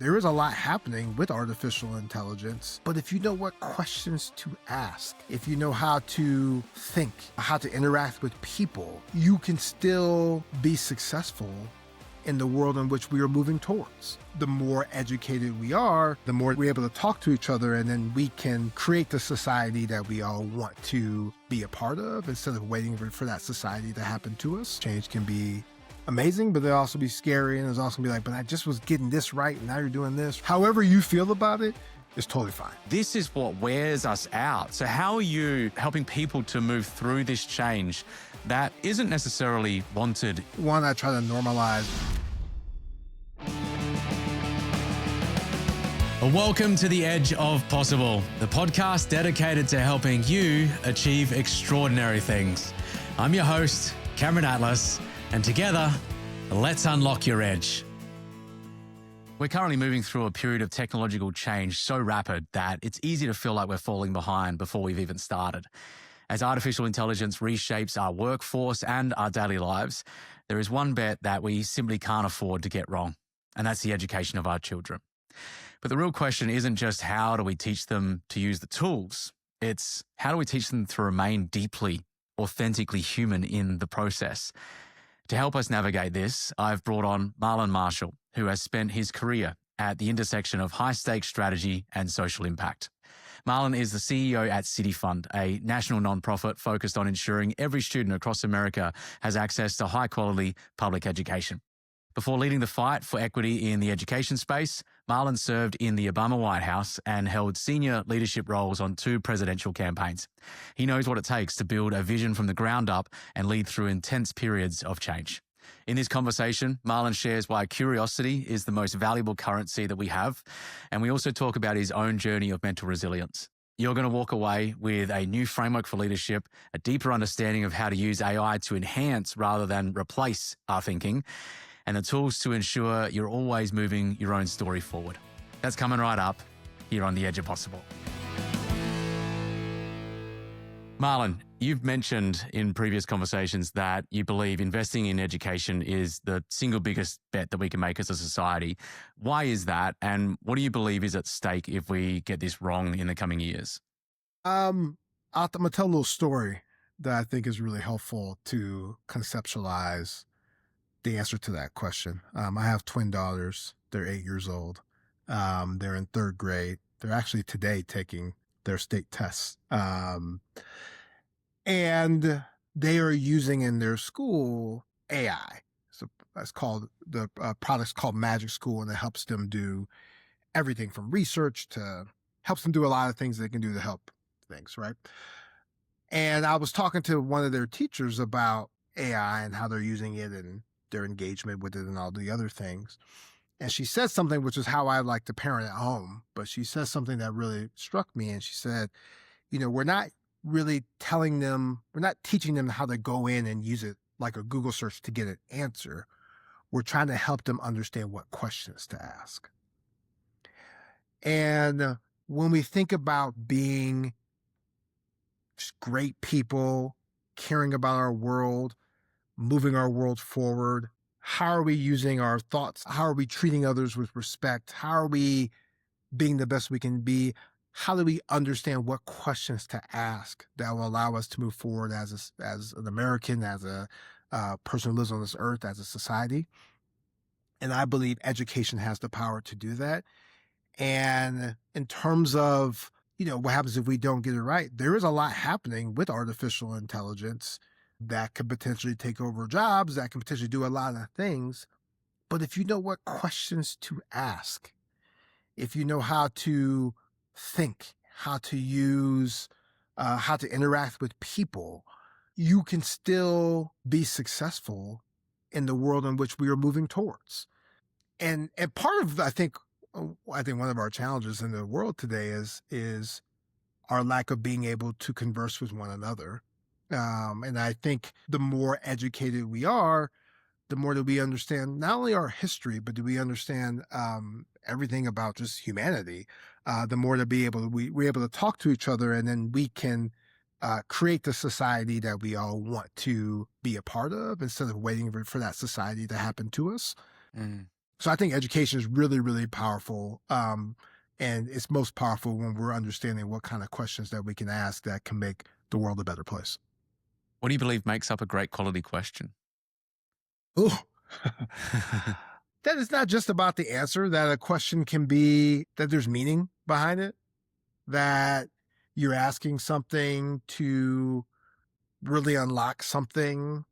There is a lot happening with artificial intelligence, but if you know what questions to ask, if you know how to think, how to interact with people, you can still be successful in the world in which we are moving towards. The more educated we are, the more we're able to talk to each other, and then we can create the society that we all want to be a part of instead of waiting for that society to happen to us. Change can be amazing, but they'll also be scary, and there's also be like, but I just was getting this right, and now you're doing this. However you feel about it is totally fine. This is what wears us out. So how are you helping people to move through this change that isn't necessarily wanted? One, I try to normalize. Welcome to The Edge of Possible, the podcast dedicated to helping you achieve extraordinary things. I'm your host, Cameron Atlas, and together, let's unlock your edge. We're currently moving through a period of technological change so rapid that it's easy to feel like we're falling behind before we've even started. As artificial intelligence reshapes our workforce and our daily lives, there is one bet that we simply can't afford to get wrong, and that's the education of our children. But the real question isn't just how do we teach them to use the tools, it's how do we teach them to remain deeply, authentically human in the process. To help us navigate this, I've brought on Marlon Marshall, who has spent his career at the intersection of high-stakes strategy and social impact. Marlon is the CEO at City Fund, a national nonprofit focused on ensuring every student across America has access to high-quality public education. Before leading the fight for equity in the education space, Marlon served in the Obama White House and held senior leadership roles on 2 presidential campaigns. He knows what it takes to build a vision from the ground up and lead through intense periods of change. In this conversation, Marlon shares why curiosity is the most valuable currency that we have, and we also talk about his own journey of mental resilience. You're going to walk away with a new framework for leadership, a deeper understanding of how to use AI to enhance rather than replace our thinking, and the tools to ensure you're always moving your own story forward. That's coming right up here on The Edge of Possible. Marlon, you've mentioned in previous conversations that you believe investing in education is the single biggest bet that we can make as a society. Why is that? And what do you believe is at stake if we get this wrong in the coming years? I'm going to tell a little story that I think is really helpful to conceptualize the answer to that question. I have twin daughters. They're 8 years old. They're in 3rd grade. They're actually today taking their state tests. And they are using in their school AI. So that's called, the product's called Magic School, and it helps them do everything from research to helps them do a lot of things they can do to help things, right? And I was talking to one of their teachers about AI and how they're using it and their engagement with it and all the other things. And she said something, which is how I like to parent at home, but she said something that really struck me. And she said, we're not really teaching them how to go in and use it like a Google search to get an answer. We're trying to help them understand what questions to ask. And when we think about being just great people, caring about our world, moving our world forward, how are we using our thoughts? How are we treating others with respect? How are we being the best we can be? How do we understand what questions to ask that will allow us to move forward as an American, as a person who lives on this earth, as a society? And I believe education has the power to do that. And in terms of, what happens if we don't get it right, there is a lot happening with artificial intelligence that could potentially take over jobs, that can potentially do a lot of things. But if you know what questions to ask, if you know how to think, how to use, how to interact with people, you can still be successful in the world in which we are moving towards. And part of, I think one of our challenges in the world today is our lack of being able to converse with one another. And I think the more educated we are, the more that we understand not only our history, but do we understand everything about just humanity, the more that we're able to talk to each other, and then we can create the society that we all want to be a part of instead of waiting for that society to happen to us. Mm. So I think education is really, really powerful. And it's most powerful when we're understanding what kind of questions that we can ask that can make the world a better place. What do you believe makes up a great quality question? Ooh. That is not just about the answer, that a question can be that there's meaning behind it, that you're asking something to really unlock something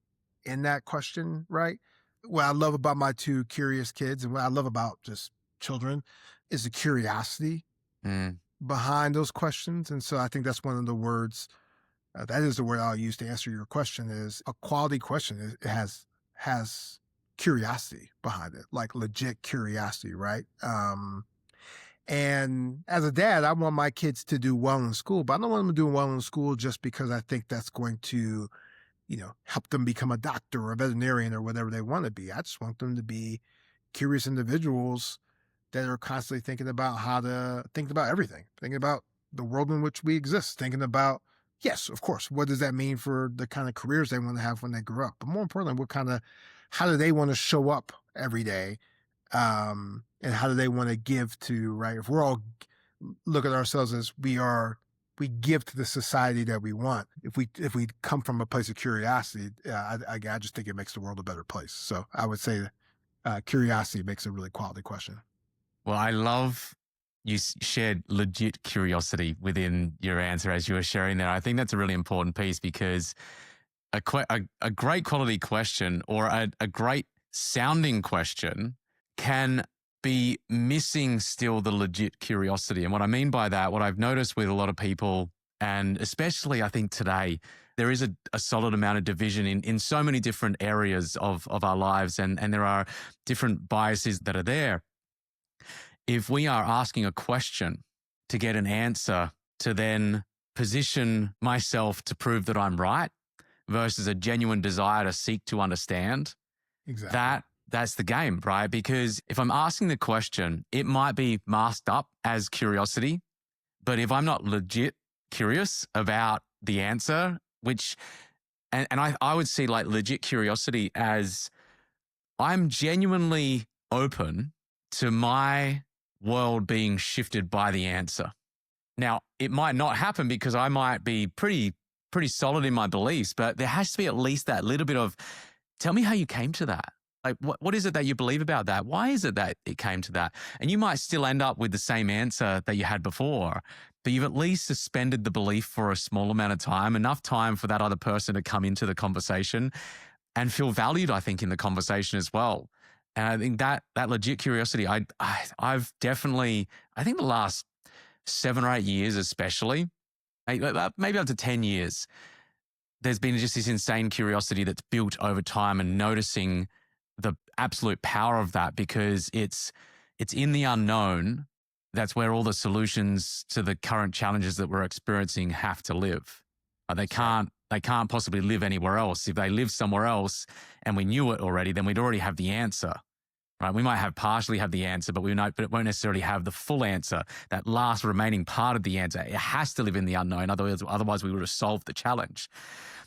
in that question, right? What I love about my two curious kids and what I love about just children is the curiosity Mm, behind those questions. And so I think that's one of the words, that is the word I'll use to answer your question, is a quality question. It has curiosity behind it, like legit curiosity, right? And as a dad, I want my kids to do well in school, but I don't want them to do well in school just because I think that's going to, help them become a doctor or a veterinarian or whatever they want to be. I just want them to be curious individuals that are constantly thinking about thinking about everything, thinking about the world in which we exist, thinking about, yes, of course, what does that mean for the kind of careers they want to have when they grow up? But more importantly, how do they want to show up every day? And how do they want to give to, right? If we're all look at ourselves as we give to the society that we want. If we come from a place of curiosity, I just think it makes the world a better place. So I would say curiosity makes a really quality question. Well, I love you shared legit curiosity within your answer as you were sharing there. I think that's a really important piece because a great quality question or a great sounding question can be missing still the legit curiosity. And what I mean by that, what I've noticed with a lot of people, and especially I think today, there is a solid amount of division in so many different areas of our lives, and there are different biases that are there. If we are asking a question to get an answer to then position myself to prove that I'm right versus a genuine desire to seek to understand, Exactly. that's the game, right? Because if I'm asking the question, it might be masked up as curiosity, but if I'm not legit curious about the answer, and I would see like legit curiosity as I'm genuinely open to my world being shifted by the answer. Now, it might not happen because I might be pretty solid in my beliefs, but there has to be at least that little bit of, tell me how you came to that. Like, what is it that you believe about that? Why is it that it came to that? And you might still end up with the same answer that you had before, but you've at least suspended the belief for a small amount of time, enough time for that other person to come into the conversation and feel valued, I think, in the conversation as well. And I think that legit curiosity, I've definitely, I think the last 7 or 8 years especially, maybe up to 10 years, there's been just this insane curiosity that's built over time and noticing the absolute power of that because it's in the unknown. That's where all the solutions to the current challenges that we're experiencing have to live. They can't possibly live anywhere else. If they live somewhere else and we knew it already, then we'd already have the answer. Right? We might partially have the answer, but it won't necessarily have the full answer. That last remaining part of the answer, it has to live in the unknown. Otherwise we would have solved the challenge.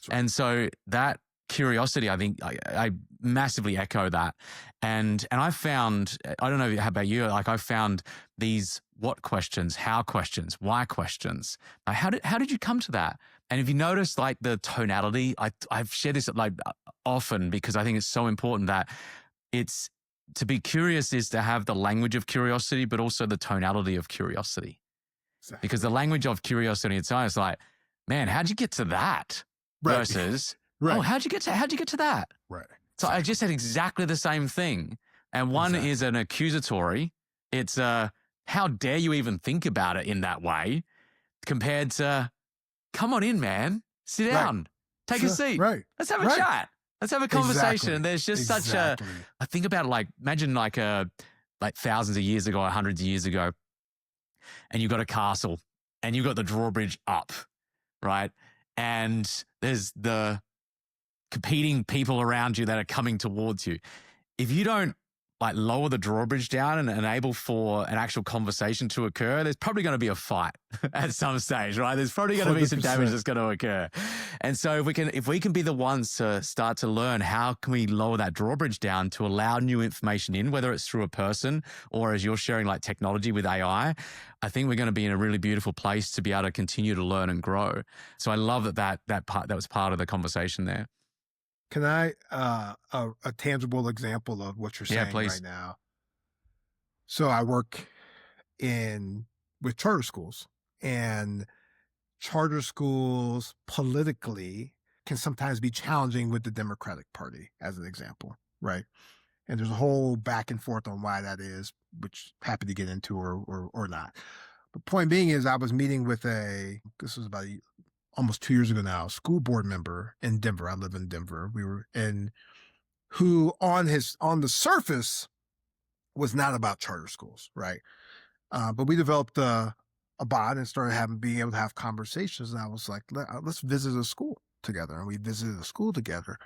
Right. And so that curiosity, I think I massively echo that. And I found, I don't know how about you, like I found these what questions, how questions, why questions. How did you come to that? And if you notice like the tonality, I've shared this like often because I think it's so important that to be curious is to have the language of curiosity, but also the tonality of curiosity. Exactly. Because the language of curiosity in itself is like, man, how'd you get to that? Right. Versus, right. Oh, how'd you get to that? Right. So I just said exactly the same thing. And one is an accusatory. It's how dare you even think about it in that way compared to, come on in, man, sit down, take a seat. Right. Let's have a chat. Let's have a conversation. Exactly. And there's just I think about it like, imagine like thousands of years ago or hundreds of years ago, and you've got a castle and you've got the drawbridge up, right? And there's the competing people around you that are coming towards you. If you don't like lower the drawbridge down and enable for an actual conversation to occur, there's probably going to be a fight at some stage, right? There's probably going to be some damage 100%. that's going to occur. And so if we can be the ones to start to learn how can we lower that drawbridge down to allow new information in, whether it's through a person or as you're sharing like technology with AI, I think we're going to be in a really beautiful place to be able to continue to learn and grow. So I love that was part of the conversation there. Can I, a tangible example of what you're saying right now? So I work with charter schools, and charter schools politically can sometimes be challenging with the Democratic Party, as an example, right? And there's a whole back and forth on why that is, which happy to get into or not. The point being is I was meeting with this was about almost 2 years ago now, school board member in Denver. I live in Denver. Who on the surface was not about charter schools, right? But we developed a bond and started being able to have conversations. And I was like, let's visit a school together. And we visited a school together.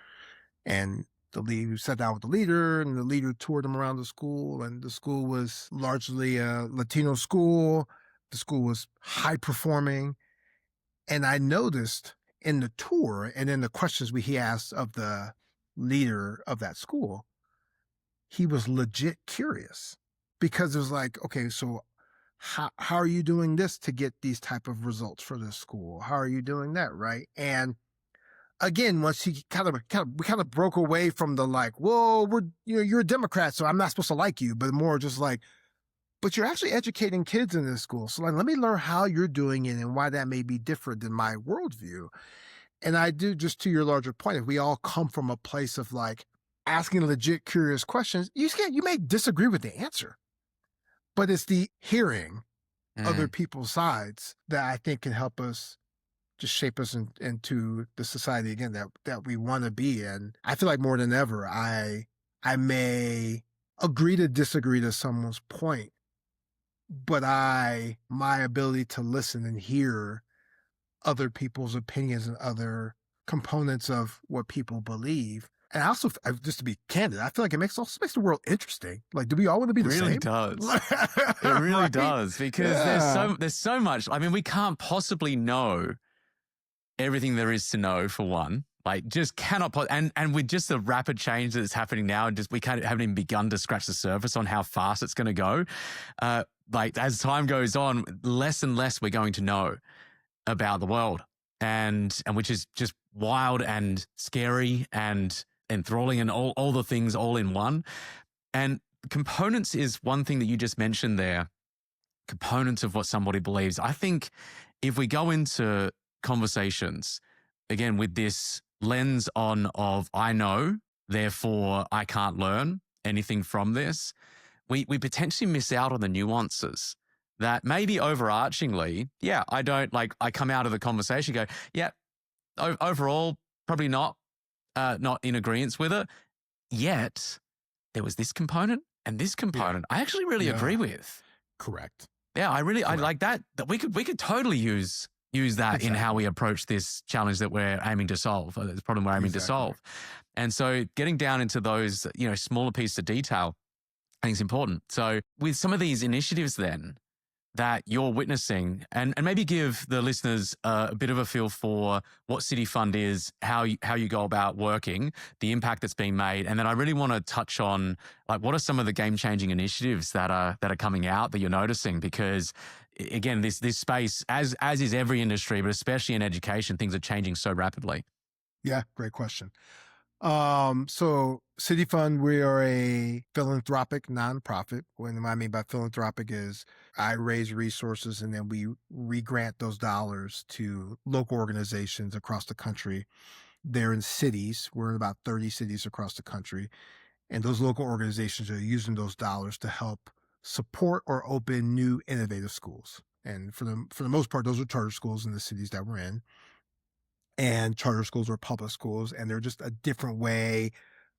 And we sat down with the leader, and the leader toured them around the school. And the school was largely a Latino school. The school was high performing. And I noticed in the tour and in the questions he asked of the leader of that school, he was legit curious, because it was like, okay, so how are you doing this to get these type of results for this school? How are you doing that, right? And again, once we kind of broke away from the like, whoa, you're a Democrat, so I'm not supposed to like you, but more just like, but you're actually educating kids in this school. So like, let me learn how you're doing it and why that may be different than my worldview. And I do, just to your larger point, if we all come from a place of like asking legit curious questions, you may disagree with the answer, but it's the hearing other people's sides that I think can help us just shape us into the society again that we want to be in. I feel like more than ever, I may agree to disagree to someone's point, but my ability to listen and hear other people's opinions and other components of what people believe. And I also, just to be candid, I feel like it also makes the world interesting. Like, do we all want to be the same? It really does. It really does, because there's so much. I mean, we can't possibly know everything there is to know, for one. Like, just cannot. And with just the rapid change that's happening now, and we haven't even begun to scratch the surface on how fast it's going to go. Like, as time goes on, less and less we're going to know about the world, and which is just wild and scary and enthralling, and all the things all in one. And components is one thing that you just mentioned there. Components of what somebody believes. I think if we go into conversations again with this lens of I know, therefore I can't learn anything from this, we potentially miss out on the nuances that maybe overarchingly, I come out of the conversation, go, yeah, overall, probably not in agreement with it. Yet there was this component and this component I actually really agree with. Correct. Yeah, I like that we could totally use that in how we approach this challenge that we're aiming to solve, this problem we're aiming to solve. And so getting down into those, smaller pieces of detail, I think is important. So with some of these initiatives then that you're witnessing, and maybe give the listeners a bit of a feel for what City Fund is, how you go about working, the impact that's being made. And then I really want to touch on, like, what are some of the game-changing initiatives that are coming out that you're noticing? Because again, this space, as is every industry, but especially in education, things are changing so rapidly. Yeah, great question. So City Fund, we are a philanthropic nonprofit. What I mean by philanthropic is I raise resources and then we re-grant those dollars to local organizations across the country. They're in cities. We're in about 30 cities across the country. And those local organizations are using those dollars to help support or open new innovative schools. And for the most part, those are charter schools in the cities that we're in. And charter schools are public schools, and they're just a different way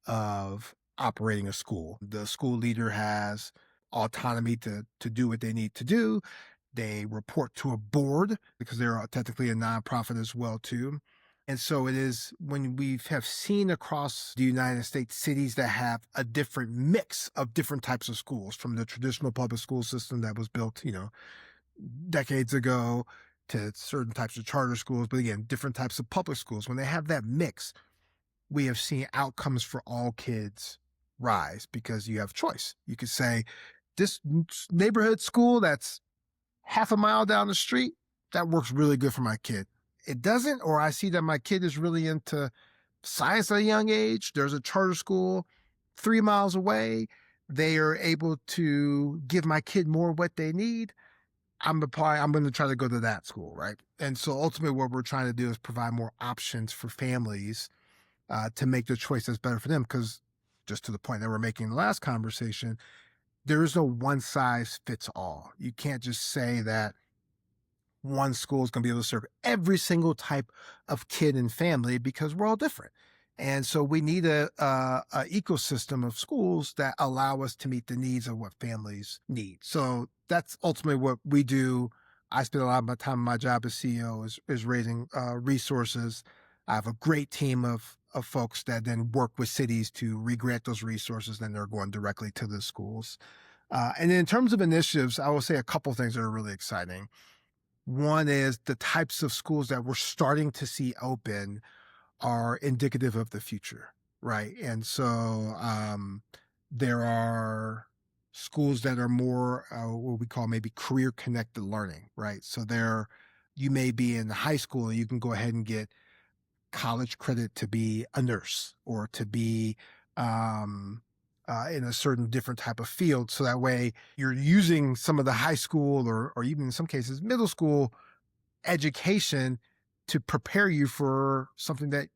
of operating a school. The school leader has autonomy to do what they need to do. They report to a board because they're technically a nonprofit as well too. And so it is when we have seen across the United States cities that have a different mix of different types of schools, from the traditional public school system that was built, decades ago, to certain types of charter schools, but again, different types of public schools. When they have that mix, we have seen outcomes for all kids rise because you have choice. You could say, this neighborhood school that's half a mile down the street, that works really good for my kid. It doesn't, or I see that my kid is really into science at a young age. There's a charter school 3 miles away. They are able to give my kid more what they need. I'm going to try to go to that school, right? And so ultimately what we're trying to do is provide more options for families to make the choice that's better for them. Because just to the point that we're making in the last conversation, there is no one size fits all. You can't just say that one school is going to be able to serve every single type of kid and family, because we're all different. And so we need a ecosystem of schools that allow us to meet the needs of what families need. So that's ultimately what we do. I spend a lot of my time, my job as CEO is raising resources. I have a great team of folks that then work with cities to re-grant those resources. Then they're going directly to the schools. And in terms of initiatives, I will say a couple of things that are really exciting. One is the types of schools that we're starting to see open are indicative of the future, right? And so there are schools that are more what we call maybe career connected learning, right? So you may be in high school and you can go ahead and get college credit to be a nurse or to be in a certain different type of field. So that way you're using some of the high school or even in some cases middle school education to prepare you for something that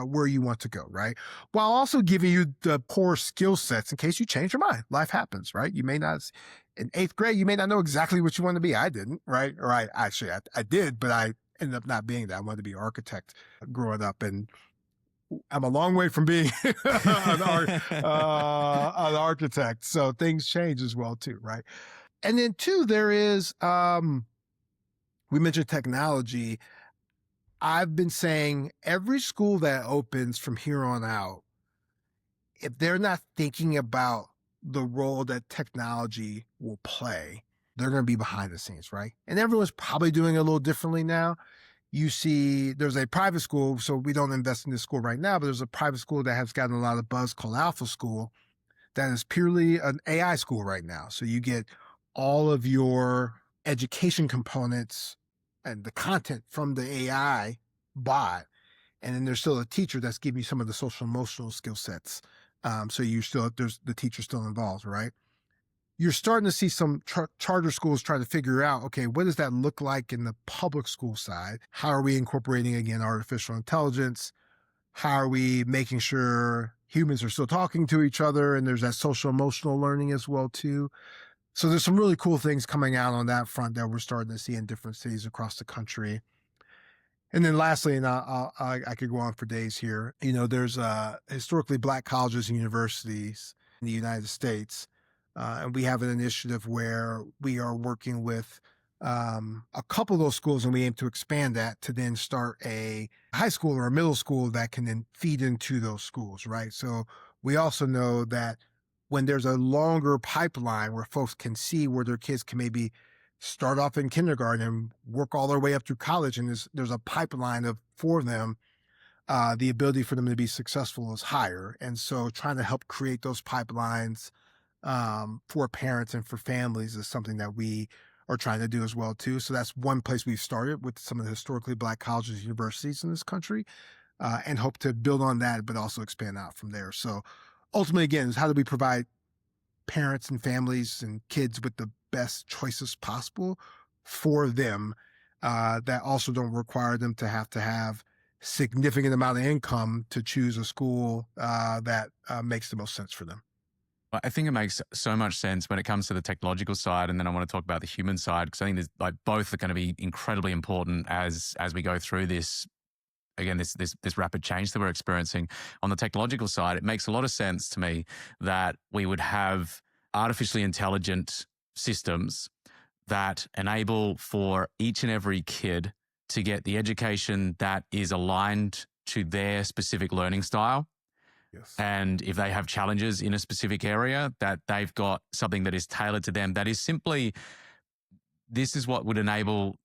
where you want to go, right? While also giving you the core skill sets in case you change your mind. Life happens, right? You may not, in 8th grade, you may not know exactly what you want to be. I didn't, right? Or I did, but I ended up not being that. I wanted to be an architect growing up, and I'm a long way from being an architect. So things change as well too, right? And then two, there is, we mentioned technology. I've been saying every school that opens from here on out, if they're not thinking about the role that technology will play, they're going to be behind the scenes, right? And everyone's probably doing it a little differently now. You see, there's a private school, so we don't invest in this school right now, but there's a private school that has gotten a lot of buzz called Alpha School that is purely an AI school right now. So you get all of your education components and the content from the AI bot, and then there's still a teacher that's giving you some of the social emotional skill sets. So there's the teacher still involved, right? You're starting to see some charter schools try to figure out, okay, what does that look like in the public school side? How are we incorporating, again, artificial intelligence? How are we making sure humans are still talking to each other? And there's that social emotional learning as well, too. So there's some really cool things coming out on that front that we're starting to see in different cities across the country. And then lastly, and I could go on for days here, there's historically Black colleges and universities in the United States. And we have an initiative where we are working with a couple of those schools, and we aim to expand that to then start a high school or a middle school that can then feed into those schools, right? So we also know that when there's a longer pipeline where folks can see where their kids can maybe start off in kindergarten and work all their way up through college, and there's a pipeline for them, the ability for them to be successful is higher. And so trying to help create those pipelines for parents and for families is something that we are trying to do as well too. So that's one place we've started with some of the historically Black colleges and universities in this country, and hope to build on that, but also expand out from there. So ultimately, again, is how do we provide parents and families and kids with the best choices possible for them, that also don't require them to have significant amount of income to choose a school that makes the most sense for them. I think it makes so much sense when it comes to the technological side, and then I want to talk about the human side, because I think there's both are going to be incredibly important as we go through this. Again, this rapid change that we're experiencing. On the technological side, it makes a lot of sense to me that we would have artificially intelligent systems that enable for each and every kid to get the education that is aligned to their specific learning style. Yes. And if they have challenges in a specific area, that they've got something that is tailored to them, that is simply, this is what would enable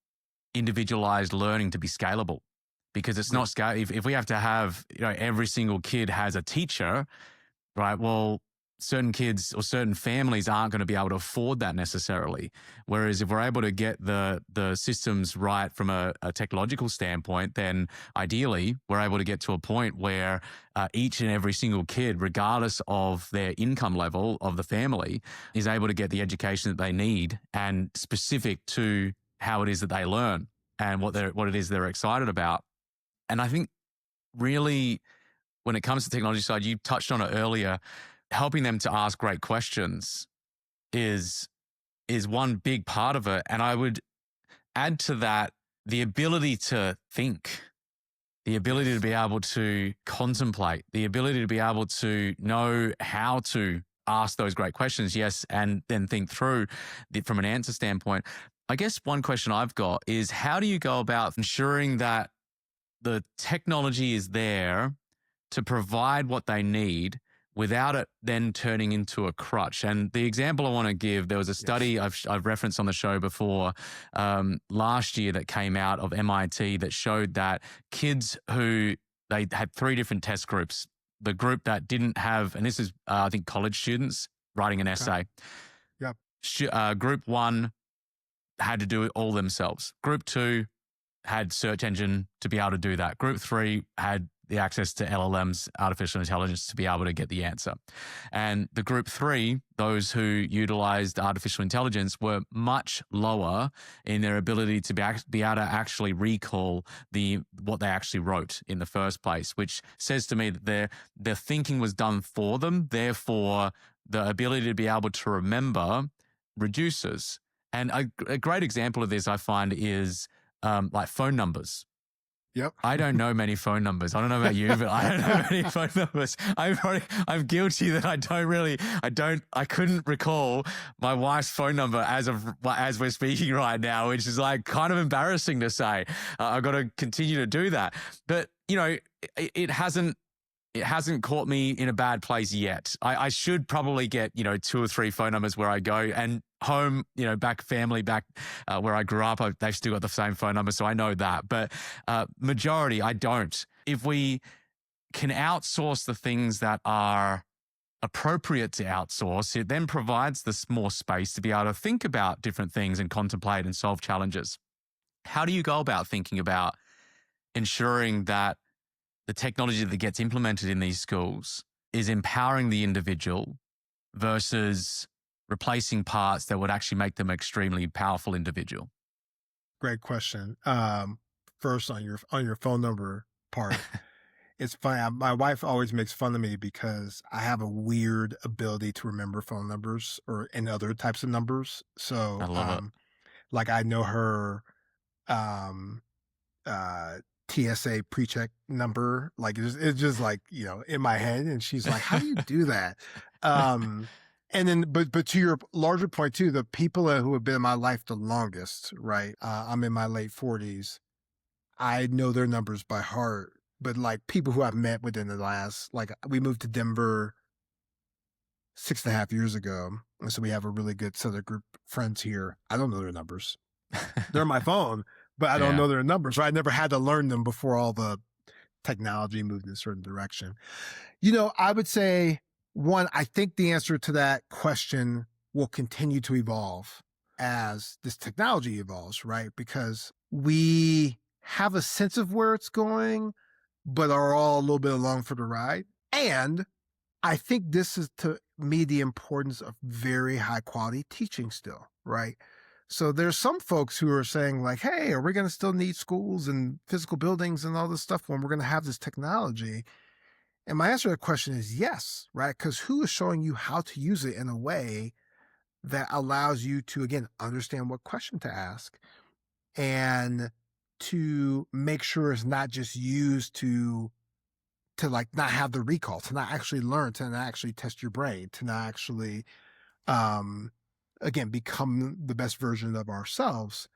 individualized learning to be scalable. Because it's not scale. If we have to have, every single kid has a teacher, right? Well, certain kids or certain families aren't going to be able to afford that necessarily. Whereas if we're able to get the systems right from a technological standpoint, then ideally we're able to get to a point where each and every single kid, regardless of their income level of the family, is able to get the education that they need and specific to how it is that they learn and what it is they're excited about. And I think really, when it comes to the technology side, you touched on it earlier, helping them to ask great questions is one big part of it. And I would add to that the ability to think, the ability to be able to contemplate, the ability to be able to know how to ask those great questions, yes, and then think through from an answer standpoint. I guess one question I've got is, how do you go about ensuring that the technology is there to provide what they need without it then turning into a crutch? And the example I want to give, there was a study I've referenced on the show before last year that came out of MIT that showed that kids who, they had 3 different test groups. The group that didn't have, and this is, I think, college students writing an essay. Yep. Group 1 had to do it all themselves. Group 2 had search engine to be able to do that. Group 3 had the access to LLMs, artificial intelligence, to be able to get the answer. And the group 3, those who utilized artificial intelligence, were much lower in their ability to be able to actually recall what they actually wrote in the first place, which says to me that their thinking was done for them. Therefore, the ability to be able to remember reduces. And a great example of this, I find, is like phone numbers. Yep. I don't know many phone numbers. I don't know about you, but I don't know many phone numbers. I'm guilty that I couldn't recall my wife's phone number as we're speaking right now, which is like kind of embarrassing to say. I've got to continue to do that. But, it hasn't caught me in a bad place yet. I should probably get, 2 or 3 phone numbers where I go, and home, back where I grew up, they've still got the same phone number. So I know that, but majority, I don't. If we can outsource the things that are appropriate to outsource, it then provides this more space to be able to think about different things and contemplate and solve challenges. How do you go about thinking about ensuring that the technology that gets implemented in these schools is empowering the individual versus replacing parts that would actually make them an extremely powerful individual? Great question. First, on your phone number part, it's funny. My wife always makes fun of me because I have a weird ability to remember phone numbers and other types of numbers. So, I love it. like I know her TSA pre-check number. Like it's just like, in my head. And she's like, how do you do that? And then, but to your larger point too, the people who have been in my life the longest, right? I'm in my late 40s. I know their numbers by heart, but like people who I've met within the last, like we moved to Denver 6.5 years ago. And so we have a really good set of group friends here. I don't know their numbers. They're on my phone, but I don't know their numbers. So I never had to learn them before all the technology moved in a certain direction. I would say, one, I think the answer to that question will continue to evolve as this technology evolves, right? Because we have a sense of where it's going, but are all a little bit along for the ride. And I think this is, to me, the importance of very high quality teaching still, right? So there's some folks who are saying like, hey, are we going to still need schools and physical buildings and all this stuff when we're going to have this technology? And my answer to that question is yes, right? Because who is showing you how to use it in a way that allows you to, again, understand what question to ask and to make sure it's not just used to like not have the recall, to not actually learn, to not actually test your brain, to not actually, again, become the best version of ourselves.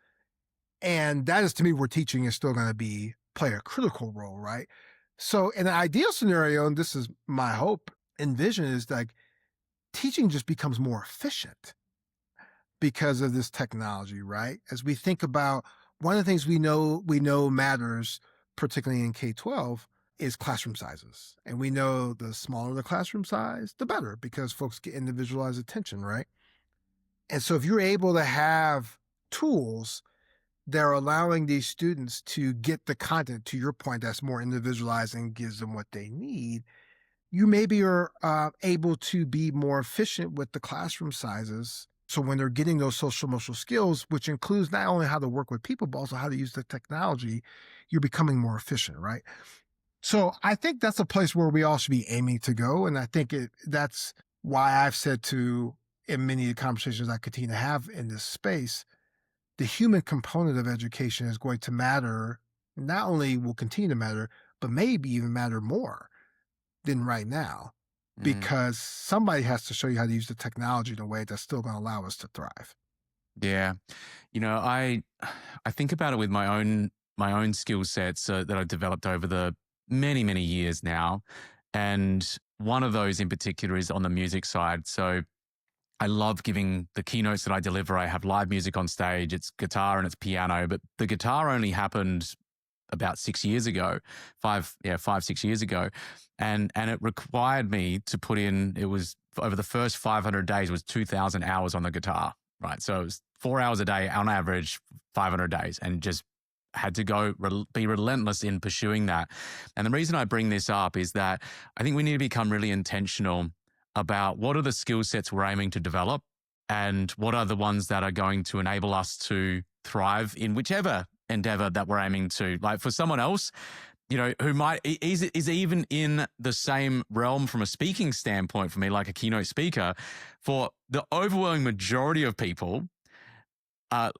And that is to me where teaching is still going to play a critical role, right? So in an ideal scenario, and this is my hope and vision, is like teaching just becomes more efficient because of this technology, right? As we think about one of the things we know matters, particularly in K-12, is classroom sizes. And we know the smaller the classroom size, the better, because folks get individualized attention, right? And so if you're able to have tools that are allowing these students to get the content, to your point, that's more individualized and gives them what they need, you maybe are able to be more efficient with the classroom sizes. So when they're getting those social emotional skills, which includes not only how to work with people, but also how to use the technology, you're becoming more efficient, right? So I think that's a place where we all should be aiming to go. And I think that's why I've said in many of the conversations I continue to have in this space, the human component of education is going to matter, not only will continue to matter, but maybe even matter more than right now, Mm. because somebody has to show you how to use the technology in a way that's still going to allow us to thrive. Yeah. I think about it with my own skill sets that I've developed over the many, many years now. And one of those in particular is on the music side. So I love giving the keynotes that I deliver. I have live music on stage. It's guitar and it's piano, but the guitar only happened about 6 years ago, 6 years ago. And it required me to put in, it was over the first 500 days was 2,000 hours on the guitar, right? So it was 4 hours a day on average, 500 days, and just had to be relentless in pursuing that. And the reason I bring this up is that I think we need to become really intentional about what are the skill sets we're aiming to develop and what are the ones that are going to enable us to thrive in whichever endeavor that we're aiming to. Like for someone else, who is even in the same realm from a speaking standpoint for me, like a keynote speaker, for the overwhelming majority of people,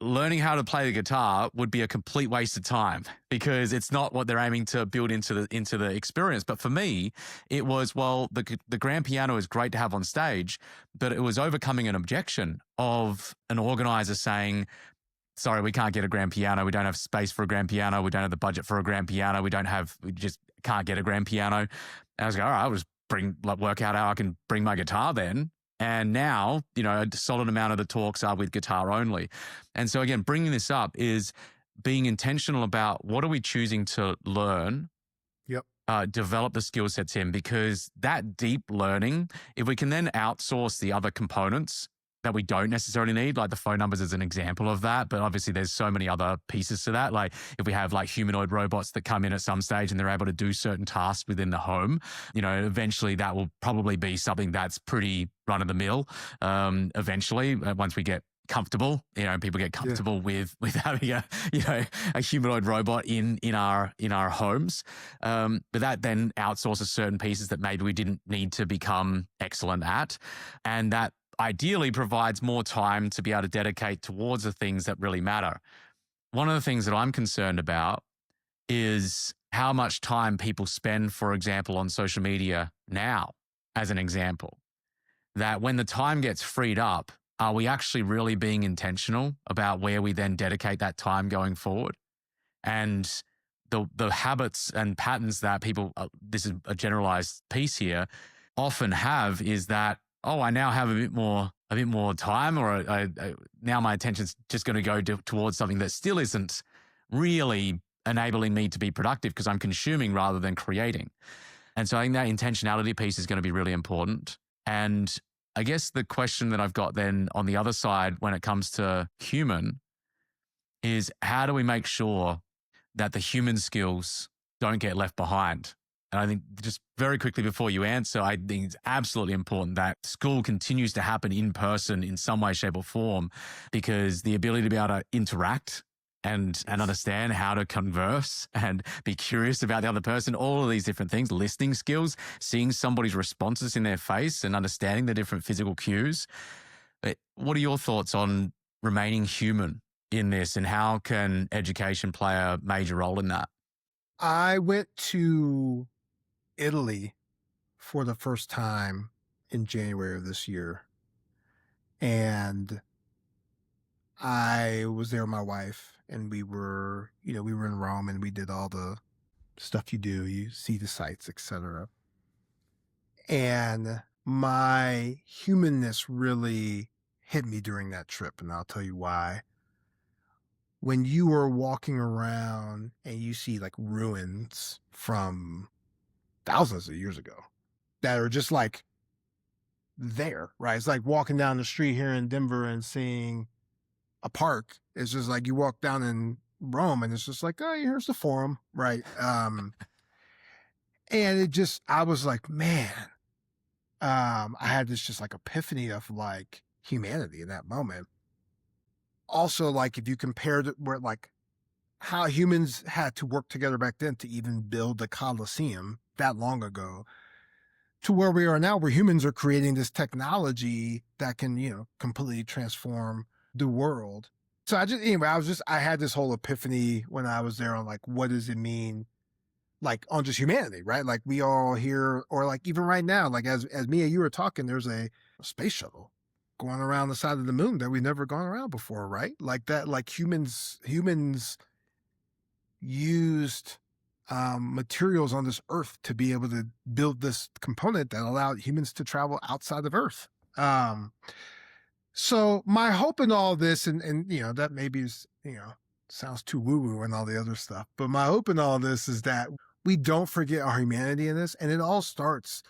learning how to play the guitar would be a complete waste of time because it's not what they're aiming to build into the experience. But for me, it was, well, the grand piano is great to have on stage, but it was overcoming an objection of an organizer saying, sorry, we can't get a grand piano. We don't have space for a grand piano. We don't have the budget for a grand piano. We just can't get a grand piano. And I was like, all right, I'll just work out how I can bring my guitar then. And now, a solid amount of the talks are with guitar only. And so again, bringing this up is being intentional about what are we choosing to learn, Yep. develop the skill sets in, because that deep learning, if we can then outsource the other components that we don't necessarily need, like the phone numbers is an example of that. But obviously there's so many other pieces to that. Like if we have like humanoid robots that come in at some stage and they're able to do certain tasks within the home, eventually that will probably be something that's pretty run of the mill. Eventually, once we get comfortable, people get comfortable with having a humanoid robot in our homes. But that then outsources certain pieces that maybe we didn't need to become excellent at. And that ideally provides more time to be able to dedicate towards the things that really matter. One of the things that I'm concerned about is how much time people spend, for example, on social media now, as an example, that when the time gets freed up, are we actually really being intentional about where we then dedicate that time going forward? And the habits and patterns that people, this is a generalized piece here, often have is that, oh, I now have a bit more time, or now my attention's just going to go towards something that still isn't really enabling me to be productive because I'm consuming rather than creating. And so I think that intentionality piece is going to be really important. And I guess the question that I've got then on the other side when it comes to human is, how do we make sure that the human skills don't get left behind? And I think just very quickly before you answer, I think it's absolutely important that school continues to happen in person in some way, shape or form, because the ability to be able to interact and understand how to converse and be curious about the other person, all of these different things, listening skills, seeing somebody's responses in their face and understanding the different physical cues. But what are your thoughts on remaining human in this, and how can education play a major role in that? I went to Italy for the first time in January of this year. And I was there with my wife, and we were in Rome, and we did all the stuff you do. You see the sights, etc. And my humanness really hit me during that trip, and I'll tell you why. When you are walking around and you see like ruins from thousands of years ago that are just like there, right? It's like walking down the street here in Denver and seeing a park. It's just like you walk down in Rome and it's just like, oh, here's the Forum, right? And I was like, man, I had this just like epiphany of like humanity in that moment. Also, like if you compared it where like how humans had to work together back then to even build the Colosseum that long ago to where we are now, where humans are creating this technology that can, completely transform the world. So I had this whole epiphany when I was there on like, what does it mean? Like on just humanity, right? Like we all here, or like even right now, like as Mia, you were talking, there's a space shuttle going around the side of the moon that we've never gone around before, right? Like that, like humans used materials on this earth to be able to build this component that allowed humans to travel outside of Earth. So my hope in all this, and that maybe is, sounds too woo-woo and all the other stuff, but my hope in all this is that we don't forget our humanity in this, and it all starts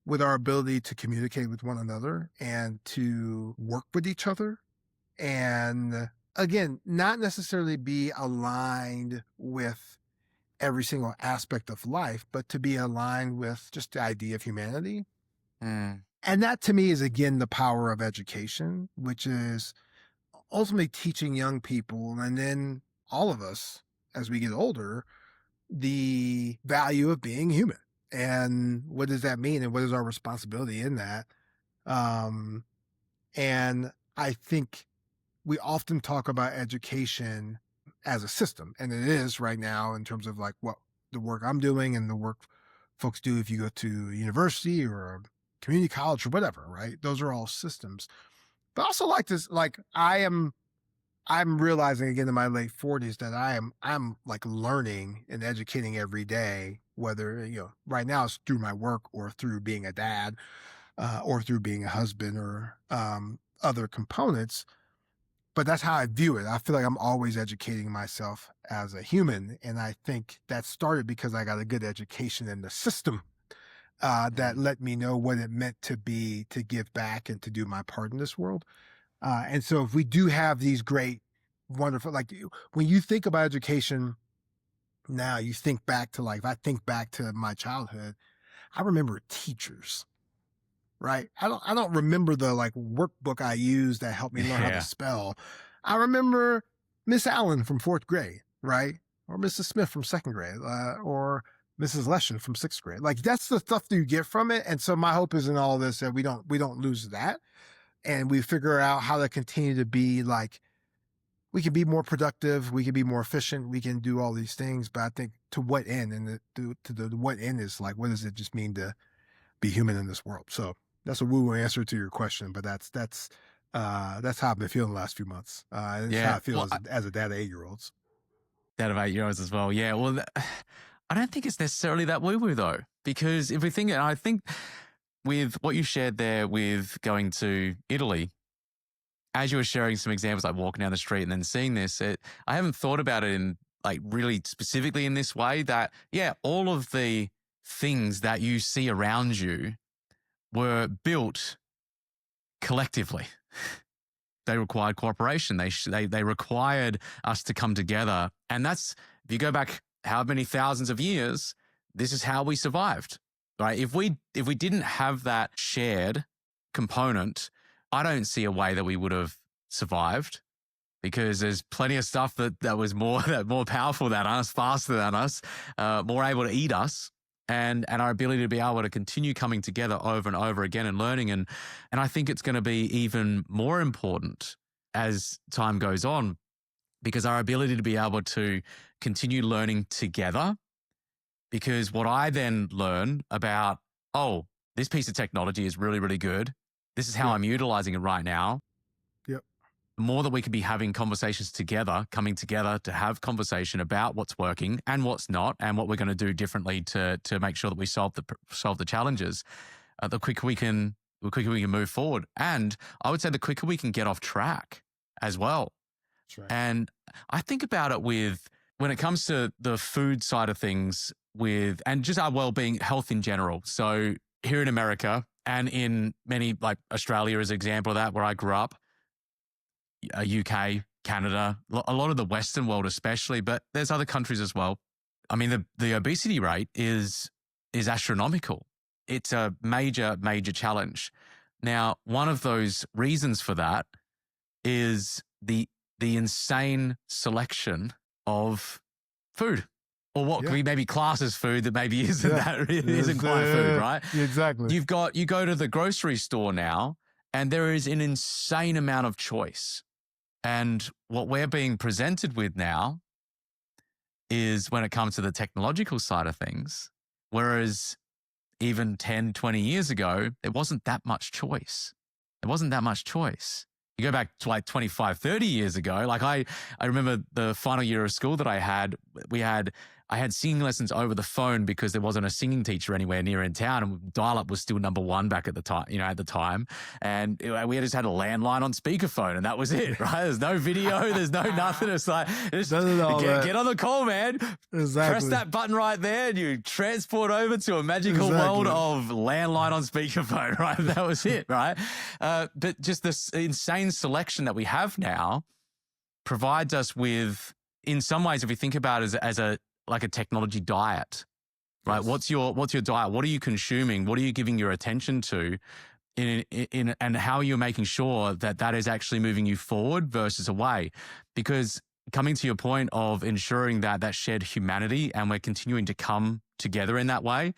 with our ability to communicate with one another and to work with each other. And again, not necessarily be aligned with every single aspect of life, but to be aligned with just the idea of humanity. Mm. And that to me is, again, the power of education, which is ultimately teaching young people and then all of us as we get older, the value of being human. And what does that mean? And what is our responsibility in that? And I think we often talk about education as a system, and it is right now in terms of like what the work I'm doing and the work folks do if you go to university or a community college or whatever, right? Those are all systems. But also like this, like I'm realizing again in my late 40s that I'm like learning and educating every day, whether, right now it's through my work or through being a dad, or through being a husband or other components. But that's how I view it. I feel like I'm always educating myself as a human. And I think that started because I got a good education in the system that let me know what it meant to give back and to do my part in this world. And so if we do have these great, wonderful, like when you think about education now, you think back to like, if I think back to my childhood, I remember teachers. Right. I don't remember the like workbook I used that helped me learn how to spell. I remember Miss Allen from 4th grade, right? Or Mrs. Smith from 2nd grade, or Mrs. Leshen from 6th grade. Like that's the stuff that you get from it. And so my hope is in all of this that we don't lose that. And we figure out how to continue to be like, we can be more productive, we can be more efficient, we can do all these things. But I think to what end? And the what end is like, what does it just mean to be human in this world? So that's a woo-woo answer to your question, but that's how I've been feeling the last few months. That's how I feel as a dad of 8-year-olds. Dad of 8-year-olds as well. Yeah. Well, I don't think it's necessarily that woo-woo though, because if we think, I think with what you shared there with going to Italy, as you were sharing some examples, like walking down the street and then seeing this, I haven't thought about it in like really specifically in this way that, yeah, all of the things that you see around you were built collectively. They required cooperation. They required us to come together. And that's, if you go back how many thousands of years, this is how we survived, right? If we didn't have that shared component, I don't see a way that we would have survived, because there's plenty of stuff that was more powerful than us, faster than us, more able to eat us. And our ability to be able to continue coming together over and over again and learning. And I think it's going to be even more important as time goes on, because our ability to be able to continue learning together, because what I then learn about, oh, this piece of technology is really, really good. This is how I'm utilizing it right now. Yep. the more that we can be having conversations together, coming together to have conversation about what's working and what's not, and what we're going to do differently to make sure that we solve the challenges, the quicker we can move forward. And I would say the quicker we can get off track as well. That's right. And I think about it when it comes to the food side of things and just our well-being, health in general. So here in America and in many, like Australia is an example of that, where I grew up, UK, Canada, a lot of the Western world especially, but there's other countries as well. I mean, the obesity rate is astronomical. It's a major, major challenge. Now, one of those reasons for that is the insane selection of food, or what we maybe class as food that maybe isn't quite food, right? Exactly. You go to the grocery store now, and there is an insane amount of choice. And what we're being presented with now is, when it comes to the technological side of things, whereas even 10, 20 years ago, there wasn't that much choice. You go back to like 25, 30 years ago, like I remember the final year of school that I had singing lessons over the phone because there wasn't a singing teacher anywhere near in town, and dial-up was still number one back at the time. And we just had a landline on speakerphone, and that was it, right? There's no video, there's no nothing. It's like, get on the call, man. Exactly. Press that button right there, and you transport over to a magical world of landline on speakerphone, right? That was it, right? But just this insane selection that we have now provides us with, in some ways, if we think about it as a technology diet, right? Yes. What's your diet? What are you consuming? What are you giving your attention to? And how are you making sure that is actually moving you forward versus away? Because coming to your point of ensuring that shared humanity, and we're continuing to come together in that way,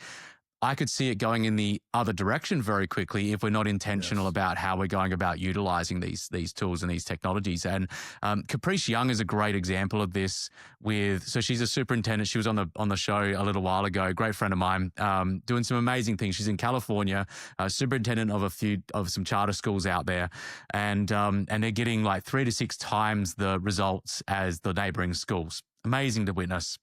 I could see it going in the other direction very quickly if we're not intentional about how we're going about utilizing these tools and these technologies. And Caprice Young is a great example of this. So she's a superintendent. She was on the show a little while ago. Great friend of mine, doing some amazing things. She's in California, superintendent of some charter schools out there, and they're getting like 3 to 6 times the results as the neighboring schools. Amazing to witness.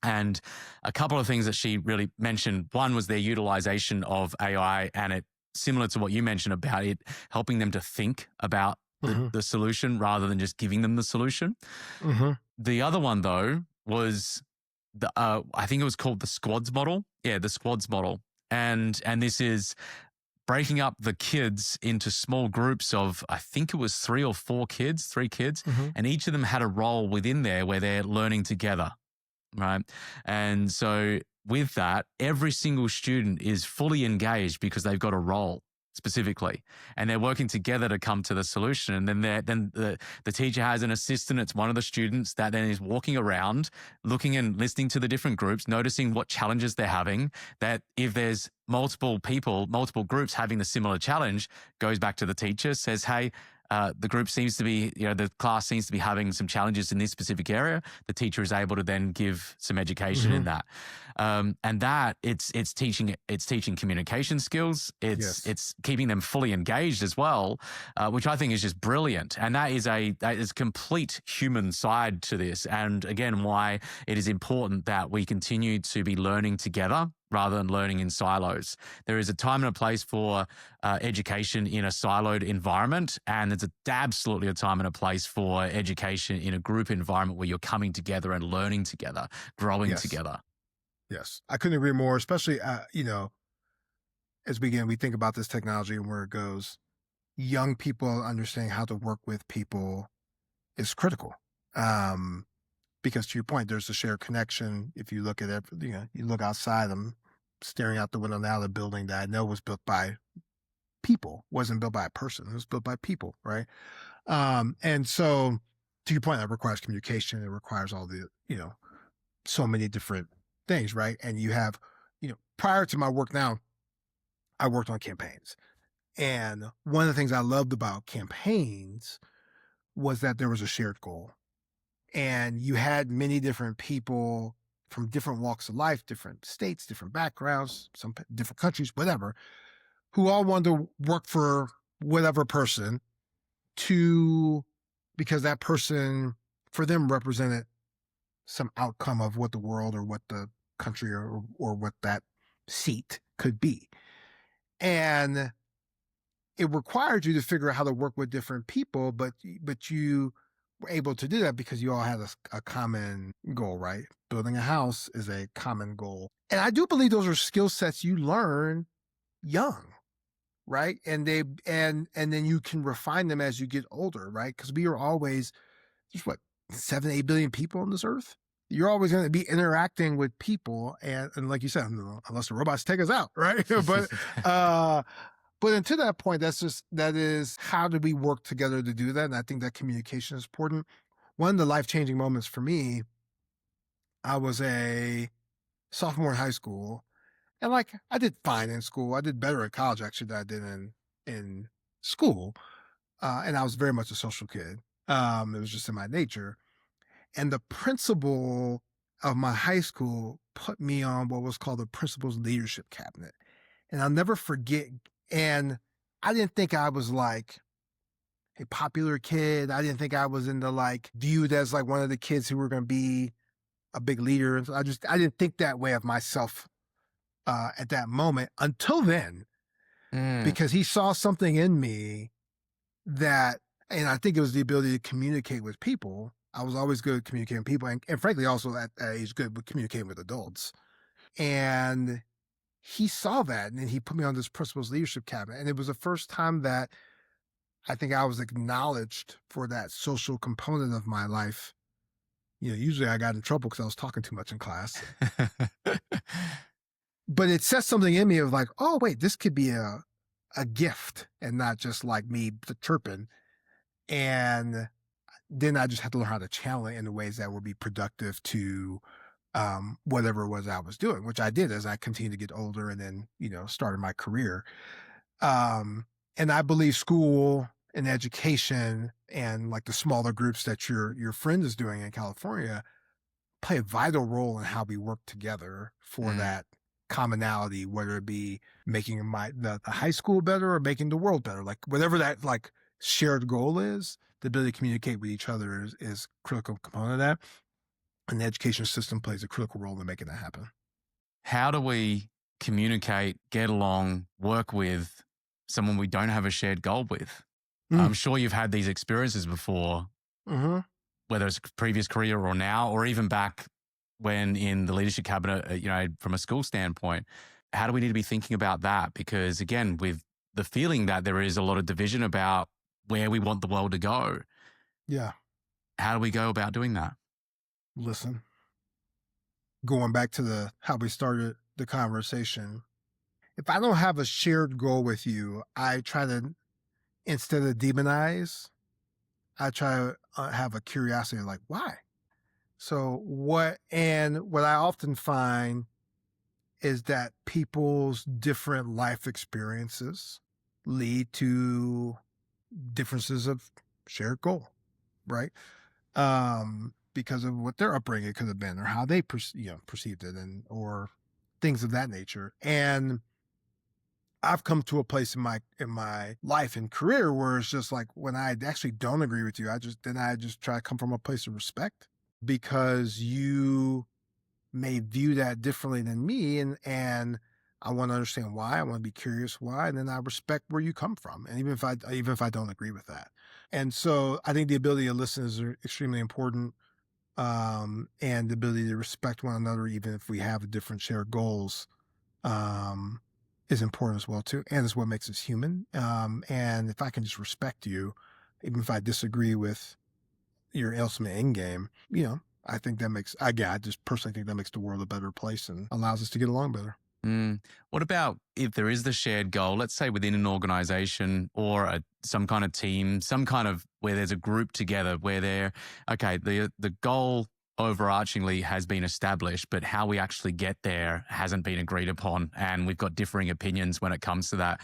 And a couple of things that she really mentioned. One was their utilization of AI, and it, similar to what you mentioned about it, helping them to think about the solution rather than just giving them the solution. Mm-hmm. The other one, though, was I think it was called the squads model. Yeah, the squads model. And this is breaking up the kids into small groups of, I think it was 3 kids, and each of them had a role within there where they're learning together. Right. And so with that, every single student is fully engaged because they've got a role specifically, and they're working together to come to the solution. And then the teacher has an assistant. It's one of the students that then is walking around, looking and listening to the different groups, noticing what challenges they're having, that if there's multiple groups having the similar challenge, goes back to the teacher, says, hey, the group seems to be, the class seems to be having some challenges in this specific area. The teacher is able to then give some education in that. And that it's teaching communication skills. It's keeping them fully engaged as well, which I think is just brilliant. And that is complete human side to this. And again, why it is important that we continue to be learning together rather than learning in silos. There is a time and a place for education in a siloed environment, and there's absolutely a time and a place for education in a group environment where you're coming together and learning together, growing together. Yes, I couldn't agree more, especially, as we think about this technology and where it goes, young people understanding how to work with people is critical. Because to your point, there's a shared connection. If you look at it, you look outside, I'm staring out the window now, the building that I know was built by people, wasn't built by a person. It was built by people, right? And so to your point, that requires communication. It requires all the, so many different things, right? And you have, prior to my work now, I worked on campaigns. And one of the things I loved about campaigns was that there was a shared goal. And you had many different people from different walks of life, different states, different backgrounds, some different countries, whatever, who all wanted to work for whatever person to because that person for them represented some outcome of what the world or what the country or what that seat could be. And it required you to figure out how to work with different people, but you were able to do that because you all had a common goal, right? Building a house is a common goal. And I do believe those are skill sets you learn young, right? And then you can refine them as you get older, right? Because we are always, there's what, 7, 8 billion people on this earth. You're always going to be interacting with people, and like you said, unless the robots take us out, right? But to that point, that is how do we work together to do that? And I think that communication is important. One of the life-changing moments for me, I was a sophomore in high school, and like I did fine in school. I did better at college actually than I did in school, and I was very much a social kid. It was just in my nature. And the principal of my high school put me on what was called the principal's leadership cabinet. And I'll never forget. And I didn't think I was like a popular kid. I didn't think I was in the like viewed as like one of the kids who were going to be a big leader. And so I didn't think that way of myself at that moment until then, because he saw something in me that, and I think it was the ability to communicate with people. I was always good at communicating with people, and frankly, also at that age, good with communicating with adults. And he saw that, and then he put me on this principal's leadership cabinet. And it was the first time that I think I was acknowledged for that social component of my life. You know, usually I got in trouble because I was talking too much in class. But it set something in me of like, oh, wait, this could be a gift and not just like me chirping. And then I just had to learn how to channel it in the ways that would be productive to whatever it was I was doing, which I did as I continued to get older and then, you know, started my career. And I believe school and education and like the smaller groups that your friend is doing in California play a vital role in how we work together for that commonality, whether it be making the high school better or making the world better, like whatever that like shared goal is. The ability to communicate with each other is critical component of that. And the education system plays a critical role in making that happen. How do we communicate, get along, work with someone we don't have a shared goal with? I'm sure you've had these experiences before, whether it's a previous career or now, or even back when in the leadership cabinet, you know, from a school standpoint. How do we need to be thinking about that? Because again, with the feeling that there is a lot of division about where we want the world to go. Yeah. How do we go about doing that? Listen, going back to how we started the conversation, if I don't have a shared goal with you, I try to, instead of demonize, I try to have a curiosity like, why? So what I often find is that people's different life experiences lead to differences of shared goal, right? Because of what their upbringing could have been or how they perceived it or things of that nature. And I've come to a place in my life and career where it's just like when I actually don't agree with you, I just try to come from a place of respect because you may view that differently than me, and I want to understand why. I want to be curious why, and then I respect where you come from, and even if I don't agree with that. And so I think the ability to listen is extremely important, and the ability to respect one another, even if we have different shared goals, is important as well too, and it's what makes us human. And if I can just respect you, even if I disagree with your ultimate end game, you know, I think that makes, I just personally think that makes the world a better place and allows us to get along better. What about if there is the shared goal, let's say within an organization or some kind of team, some kind of where there's a group together where the goal overarchingly has been established, but how we actually get there hasn't been agreed upon. And we've got differing opinions when it comes to that.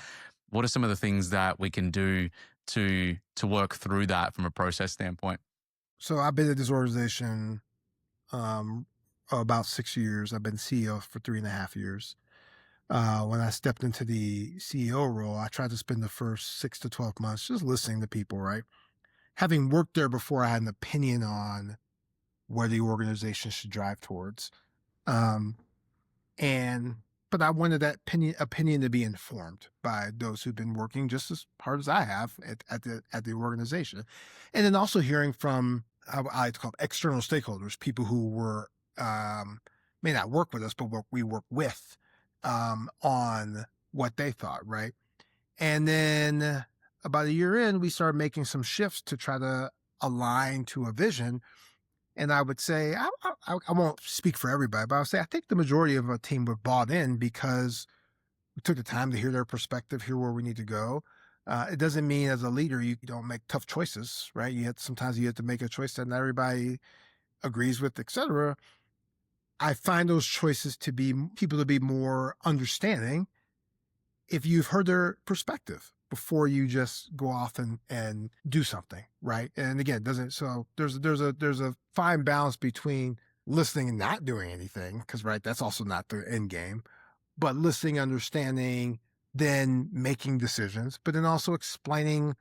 What are some of the things that we can do to work through that from a process standpoint? So I've been at this organization about 6 years. I've been CEO for 3.5 years. When I stepped into the CEO role, I tried to spend the first 6 to 12 months just listening to people, right? having worked there before, I had an opinion on where the organization should drive towards. Um, and but I wanted that opinion to be informed by those who've been working just as hard as I have at the organization, and then also hearing from I like to call them external stakeholders, people who were may not work with us, but we work with on what they thought, right? And then about a year in, we started making some shifts to try to align to a vision. And I would say, I won't speak for everybody, but I would say I think the majority of our team were bought in because we took the time to hear their perspective, hear where we need to go. It doesn't mean as a leader you don't make tough choices, right? Sometimes you have to make a choice that not everybody agrees with, etc. I find those choices to be people to be more understanding if you've heard their perspective before you just go off and do something, right? And again, there's a fine balance between listening and not doing anything, because right, that's also not the end game, but listening, understanding, then making decisions, but then also explaining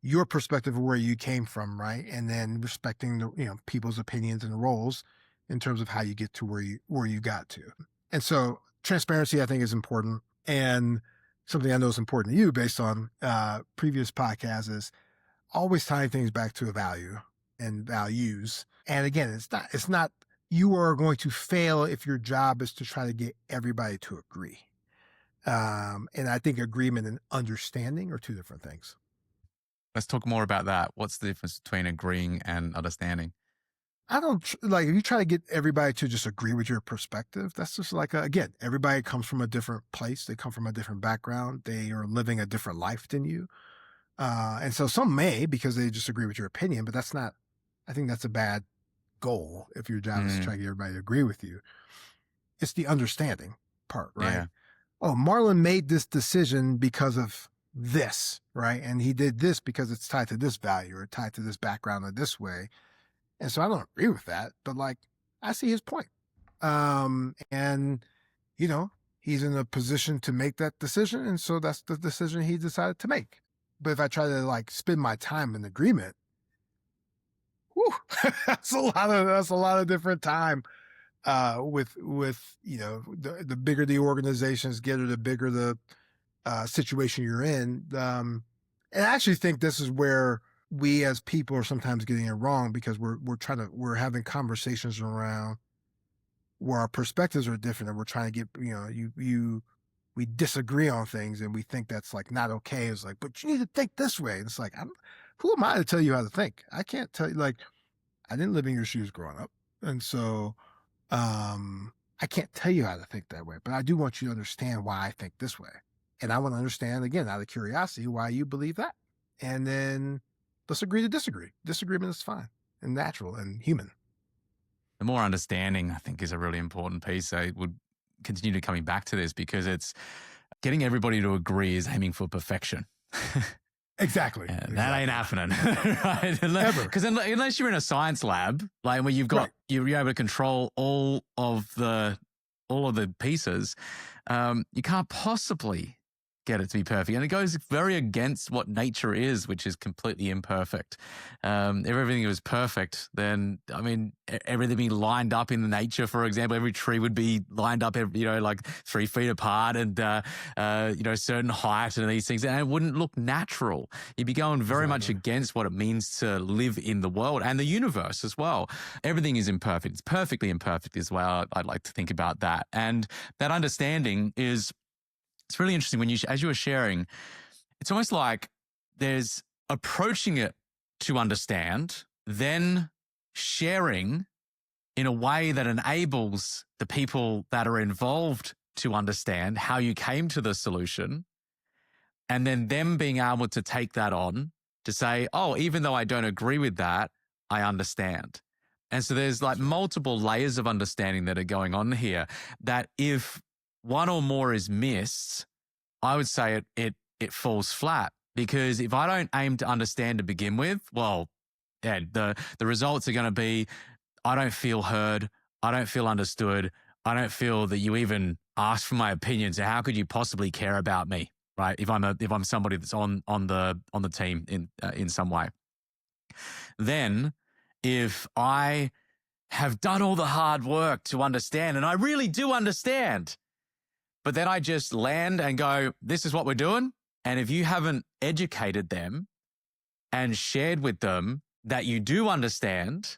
your perspective of where you came from, right? And then respecting the people's opinions and roles in terms of how you get to where you got to. And so transparency, I think, is important. And something I know is important to you based on previous podcasts is always tying things back to a value and values. And again, it's not you are going to fail if your job is to try to get everybody to agree. And I think agreement and understanding are two different things. Let's talk more about that. What's the difference between agreeing and understanding? I don't if you try to get everybody to just agree with your perspective, that's just like, again, everybody comes from a different place. They come from a different background. They are living a different life than you. And so some may, because they just agree with your opinion, but I think that's a bad goal if your job is to try to get everybody to agree with you. It's the understanding part, right? Yeah. Oh, Marlon made this decision because of this, right? And he did this because it's tied to this value or tied to this background or this way. And so I don't agree with that, but like, I see his point. And he's in a position to make that decision. And so that's the decision he decided to make. But if I try to like spend my time in agreement, whew, that's a lot of different time, with the bigger the organizations get or the bigger the, situation you're in. And I actually think this is where we as people are sometimes getting it wrong, because we're having conversations around where our perspectives are different, and we're trying to get, we disagree on things and we think that's like not okay. It's like, but you need to think this way. And it's like, who am I to tell you how to think? I can't tell you, like, I didn't live in your shoes growing up. And so, I can't tell you how to think that way, but I do want you to understand why I think this way. And I want to understand, again, out of curiosity, why you believe that. And then let's agree to disagree. Disagreement is fine and natural and human. The more understanding, I think, is a really important piece. I would continue to coming back to this because it's getting everybody to agree is aiming for perfection. Exactly. That ain't happening, right? Ever. Because unless you're in a science lab, like where you've got Right. you're able to control all of the pieces, you can't possibly get it to be perfect. And it goes very against what nature is, which is completely imperfect. If everything was perfect, then, I mean, everything be lined up in nature, for example, every tree would be lined up, like 3 feet apart and, certain height and these things, and it wouldn't look natural. You'd be going very much against what it means to live in the world and the universe as well. Everything is imperfect. It's perfectly imperfect as well. I'd like to think about that. And that understanding it's really interesting as you were sharing, it's almost like there's approaching it to understand, then sharing in a way that enables the people that are involved to understand how you came to the solution, and then them being able to take that on to say, oh, even though I don't agree with that, I understand. And so there's like multiple layers of understanding that are going on here, that if one or more is missed, I would say it falls flat. Because if I don't aim to understand to begin with, well, yeah, the results are going to be, I don't feel heard, I don't feel understood, I don't feel that you even asked for my opinion. So how could you possibly care about me, right? If I'm somebody that's on the team in some way. than if I have done all the hard work to understand, and I really do understand, but then I just land and go, this is what we're doing. And if you haven't educated them and shared with them that you do understand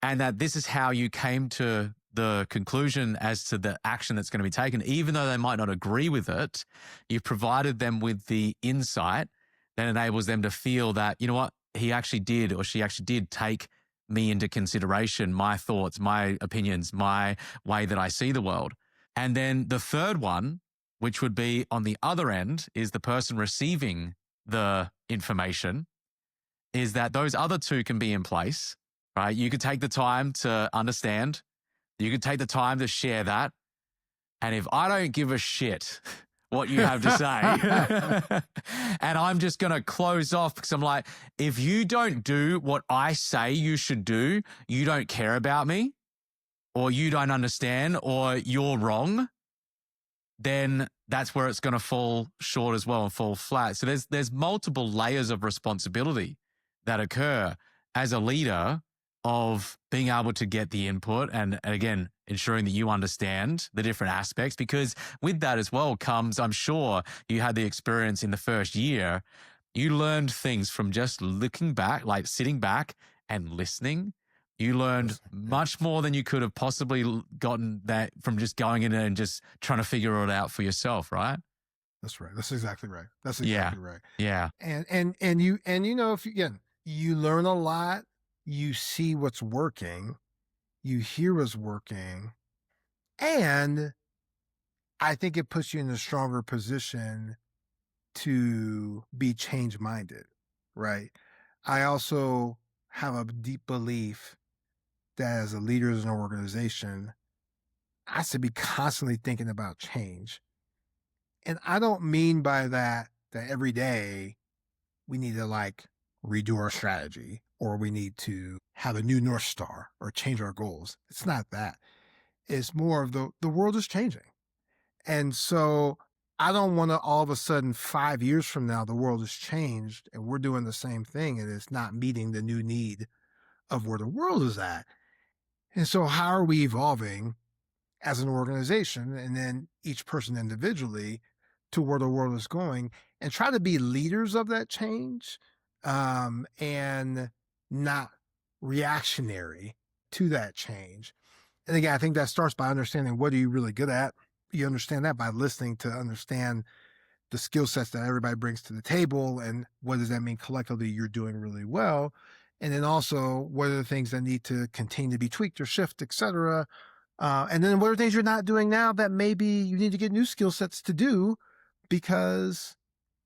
and that this is how you came to the conclusion as to the action that's going to be taken, even though they might not agree with it, you've provided them with the insight that enables them to feel that, you know what, he actually did or she actually did take me into consideration, my thoughts, my opinions, my way that I see the world. And then the third one, which would be on the other end, is the person receiving the information, is that those other two can be in place, right? You could take the time to understand. You could take the time to share that. And if I don't give a shit what you have to say, and I'm just going to close off because I'm like, if you don't do what I say you should do, you don't care about me, or you don't understand, or you're wrong, then that's where it's going to fall short as well and fall flat. So there's multiple layers of responsibility that occur as a leader of being able to get the input and again, ensuring that you understand the different aspects, because with that as well comes, I'm sure you had the experience in the first year, you learned things from just looking back, like sitting back and listening. You learned much more than you could have possibly gotten that from just going in and just trying to figure it out for yourself, right? That's right. That's exactly right. That's exactly right. Yeah. And you know, if again, you learn a lot, you see what's working, you hear what's working, and I think it puts you in a stronger position to be change-minded, right? I also have a deep belief that as a leader in an organization, I should be constantly thinking about change. And I don't mean by that every day we need to like redo our strategy or we need to have a new North Star or change our goals. It's not that. It's more of the world is changing. And so I don't want to all of a sudden 5 years from now, the world has changed and we're doing the same thing and it's not meeting the new need of where the world is at. And so how are we evolving as an organization and then each person individually to where the world is going and try to be leaders of that change and not reactionary to that change. And again, I think that starts by understanding what are you really good at. You understand that by listening to understand the skill sets that everybody brings to the table and what does that mean collectively you're doing really well. And then also what are the things that need to continue to be tweaked or shift, et cetera. And then what are things you're not doing now that maybe you need to get new skill sets to do because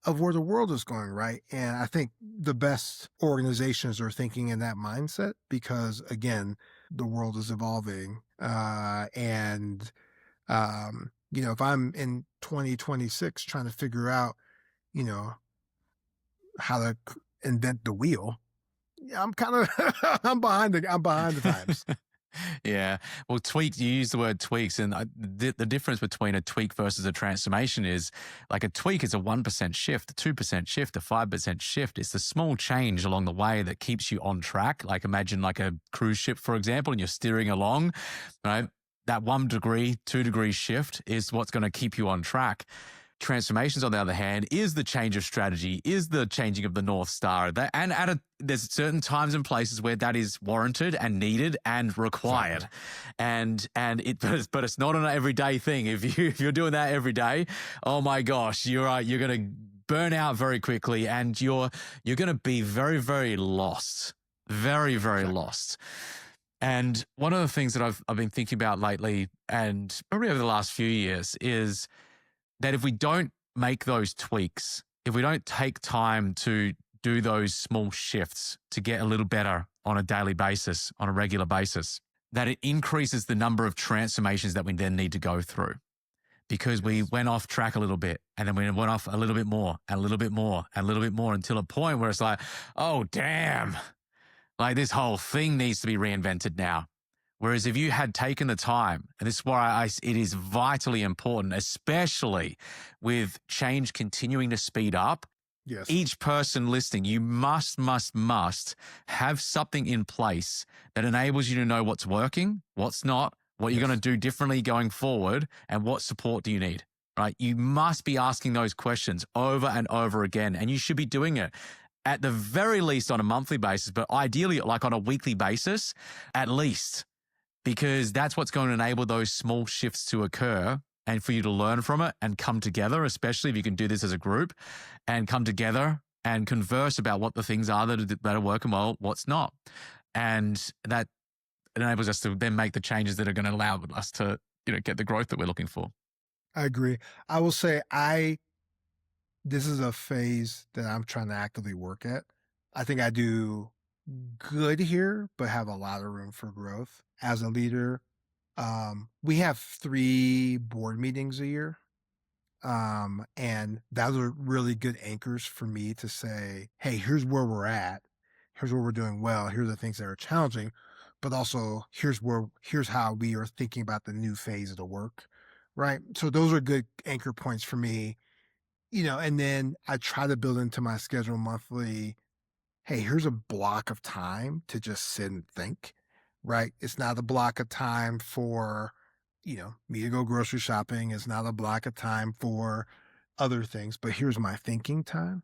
of where the world is going, right? And I think the best organizations are thinking in that mindset because, again, the world is evolving. You know, if I'm in 2026 trying to figure out, you know, how to invent the wheel, I'm kind of, I'm behind the times. Yeah. Well, tweaks, you use the word tweaks, and the difference between a tweak versus a transformation is like a tweak is a 1% shift, a 2% shift, a 5% shift. It's the small change along the way that keeps you on track. Like imagine like a cruise ship, for example, and you're steering along, right? That 1 degree, 2 degree shift is what's going to keep you on track. Transformations, on the other hand, is the change of strategy, is the changing of the North Star. There's certain times and places where that is warranted and needed and required. Exactly. But it's not an everyday thing. If you're doing that every day, oh my gosh, you're going to burn out very quickly and you're going to be very, very lost. Very, very exactly. Lost. And one of the things that I've been thinking about lately and probably over the last few years is that if we don't make those tweaks, if we don't take time to do those small shifts to get a little better on a daily basis, on a regular basis, that it increases the number of transformations that we then need to go through because we went off track a little bit and then we went off a little bit more and a little bit more and a little bit more until a point where it's like, oh, damn, like this whole thing needs to be reinvented now. Whereas if you had taken the time, and this is why it is vitally important, especially with change continuing to speed up, Yes. each person listening, you must have something in place that enables you to know what's working, what's not, what you're going Yes. to do differently going forward, and what support do you need, right? You must be asking those questions over and over again, and you should be doing it at the very least on a monthly basis, but ideally like on a weekly basis, at least, because that's what's going to enable those small shifts to occur and for you to learn from it and come together, especially if you can do this as a group and come together and converse about what the things are that are working well, what's not. And that enables us to then make the changes that are going to allow us to, get the growth that we're looking for. I agree. I will say this is a phase that I'm trying to actively work at. I think I do good here, but have a lot of room for growth. As a leader, we have 3 board meetings a year. And those are really good anchors for me to say, hey, here's where we're at. Here's what we're doing well. Here's the things that are challenging, but also here's how we are thinking about the new phase of the work. Right. So those are good anchor points for me, and then I try to build into my schedule monthly. Hey, here's a block of time to just sit and think, right? It's not a block of time for, me to go grocery shopping. It's not a block of time for other things, but here's my thinking time.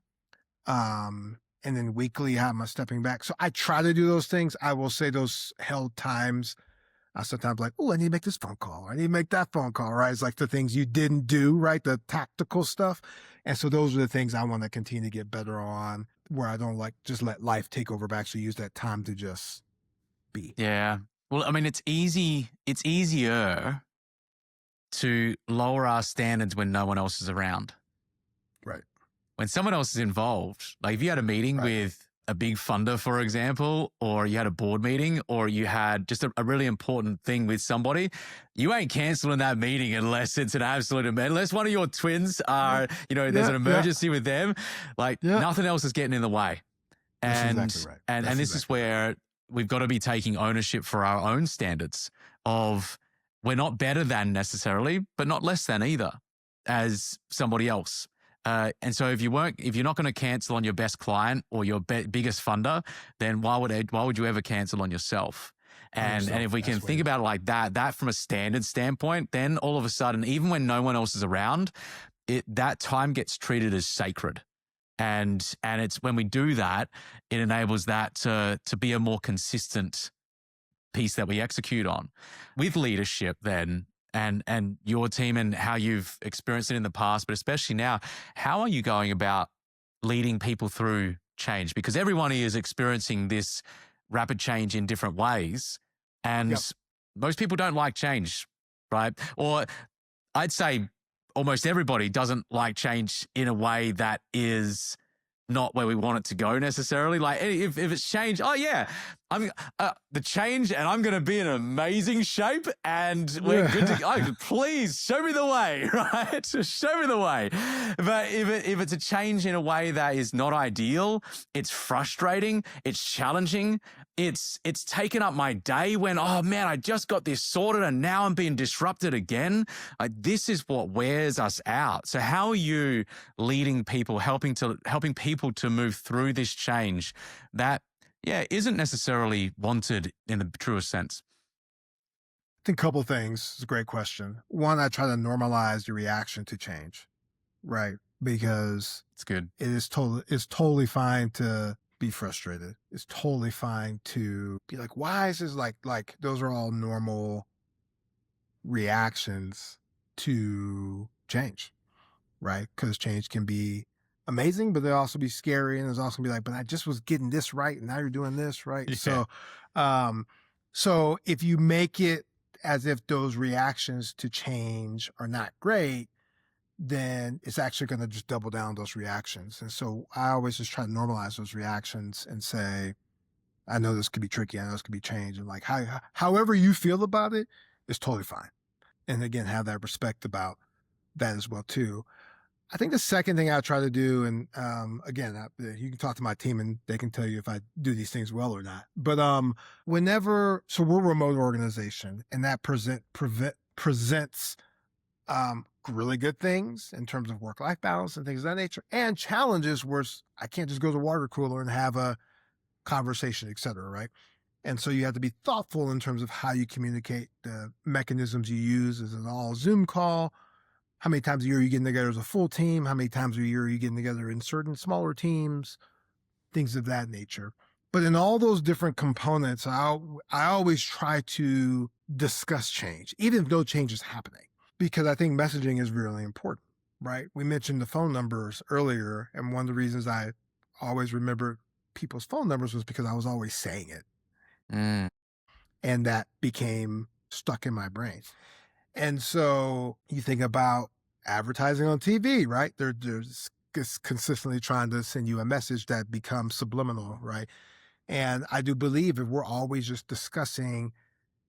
And then weekly, how am I stepping back? So I try to do those things. I will say those held times. I sometimes like, oh, I need to make this phone call. I need to make that phone call, right? It's like the things you didn't do, right? The tactical stuff. And so those are the things I want to continue to get better on, where I don't just let life take over, but actually use that time to just be. Yeah. Well, I mean, it's easier to lower our standards when no one else is around. Right. When someone else is involved, like if you had a meeting with a big funder, for example, or you had a board meeting, or you had just a really important thing with somebody, you ain't canceling that meeting unless it's an absolute, unless one of your twins are, there's an emergency with them, like nothing else is getting in the way. And, that's exactly right. and this is where we've got to be taking ownership for our own standards of we're not better than necessarily, but not less than either as somebody else. And so if you're not going to cancel on your best client or your biggest funder, then why would you ever cancel on yourself? And if we can think about it like that from a standard standpoint, then all of a sudden, even when no one else is around, that time gets treated as sacred. And it's when we do that, it enables that to be a more consistent piece that we execute on. With leadership then, and your team and how you've experienced it in the past, but especially now, how are you going about leading people through change? Because everyone is experiencing this rapid change in different ways. And most people don't like change, right? Or I'd say almost everybody doesn't like change in a way that is not where we want it to go necessarily. Like if it's change, oh yeah, I'm the change and I'm going to be in amazing shape and we're good to go. Please show me the way, right? Show me the way. But if it's a change in a way that is not ideal, it's frustrating, it's challenging, it's taken up my day when, oh man, I just got this sorted and now I'm being disrupted again. Like this is what wears us out. So how are you leading people, helping people to move through this change that isn't necessarily wanted in the truest sense? I think a couple of things. It's a great question. One, I try to normalize your reaction to change, right? Because it's good. It's totally fine to be frustrated. It's totally fine to be like, why is this like those are all normal reactions to change, right? Because change can be amazing, but they'll also be scary. And there's also gonna be like, but I just was getting this right. And now you're doing this, right? Yeah. So if you make it as if those reactions to change are not great, then it's actually going to just double down those reactions. And so I always just try to normalize those reactions and say, I know this could be tricky. I know this could be changed. And like, however you feel about it is totally fine. And again, have that respect about that as well too. I think the second thing I try to do, and again, you can talk to my team and they can tell you if I do these things well or not. But so we're a remote organization, and that presents Really good things in terms of work-life balance and things of that nature, and challenges where I can't just go to the water cooler and have a conversation, et cetera, right? And so you have to be thoughtful in terms of how you communicate, the mechanisms you use. Is it all Zoom call? How many times a year are you getting together as a full team? How many times a year are you getting together in certain smaller teams? Things of that nature. But in all those different components, I always try to discuss change, even though change is happening, because I think messaging is really important, right? We mentioned the phone numbers earlier, and one of the reasons I always remember people's phone numbers was because I was always saying it. And that became stuck in my brain. And so you think about advertising on TV, right? They're just consistently trying to send you a message that becomes subliminal, right? And I do believe if we're always just discussing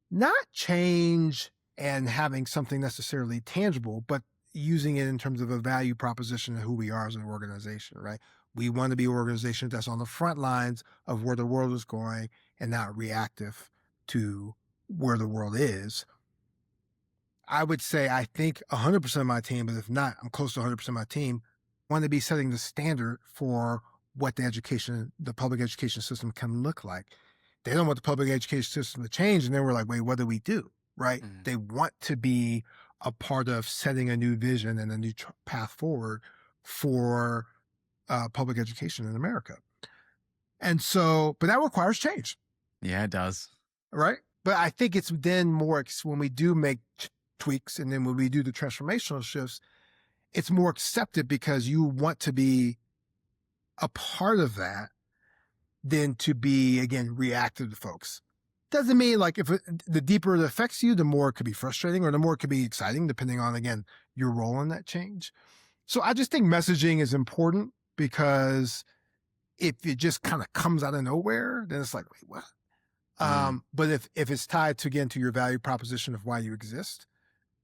not change and having something necessarily tangible, but using it in terms of a value proposition of who we are as an organization, right? We want to be an organization that's on the front lines of where the world is going and not reactive to where the world is. I would say I think 100% of my team, but if not, I'm close to 100% of my team, want to be setting the standard for what the public education system can look like. They don't want the public education system to change, and then we're like, wait, what do we do, right? They want to be a part of setting a new vision and a new path forward for public education in America. And so, but that requires change. Yeah, it does. Right? But I think it's then more when we do make tweaks and then when we do the transformational shifts, it's more accepted because you want to be a part of that than to be, again, reactive to folks. Doesn't mean like the deeper it affects you, the more it could be frustrating or the more it could be exciting, depending on, again, your role in that change. So I just think messaging is important because if it just kind of comes out of nowhere, then it's like, wait, what? But if it's tied to, again, to your value proposition of why you exist,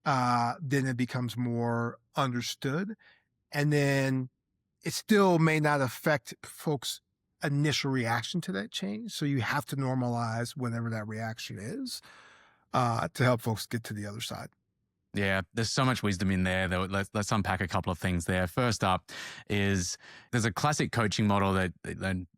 then it becomes more understood. And then it still may not affect folks' initial reaction to that change. So you have to normalize whatever that reaction is to help folks get to the other side. Yeah, there's so much wisdom in there. Let's unpack a couple of things there. First up is there's a classic coaching model that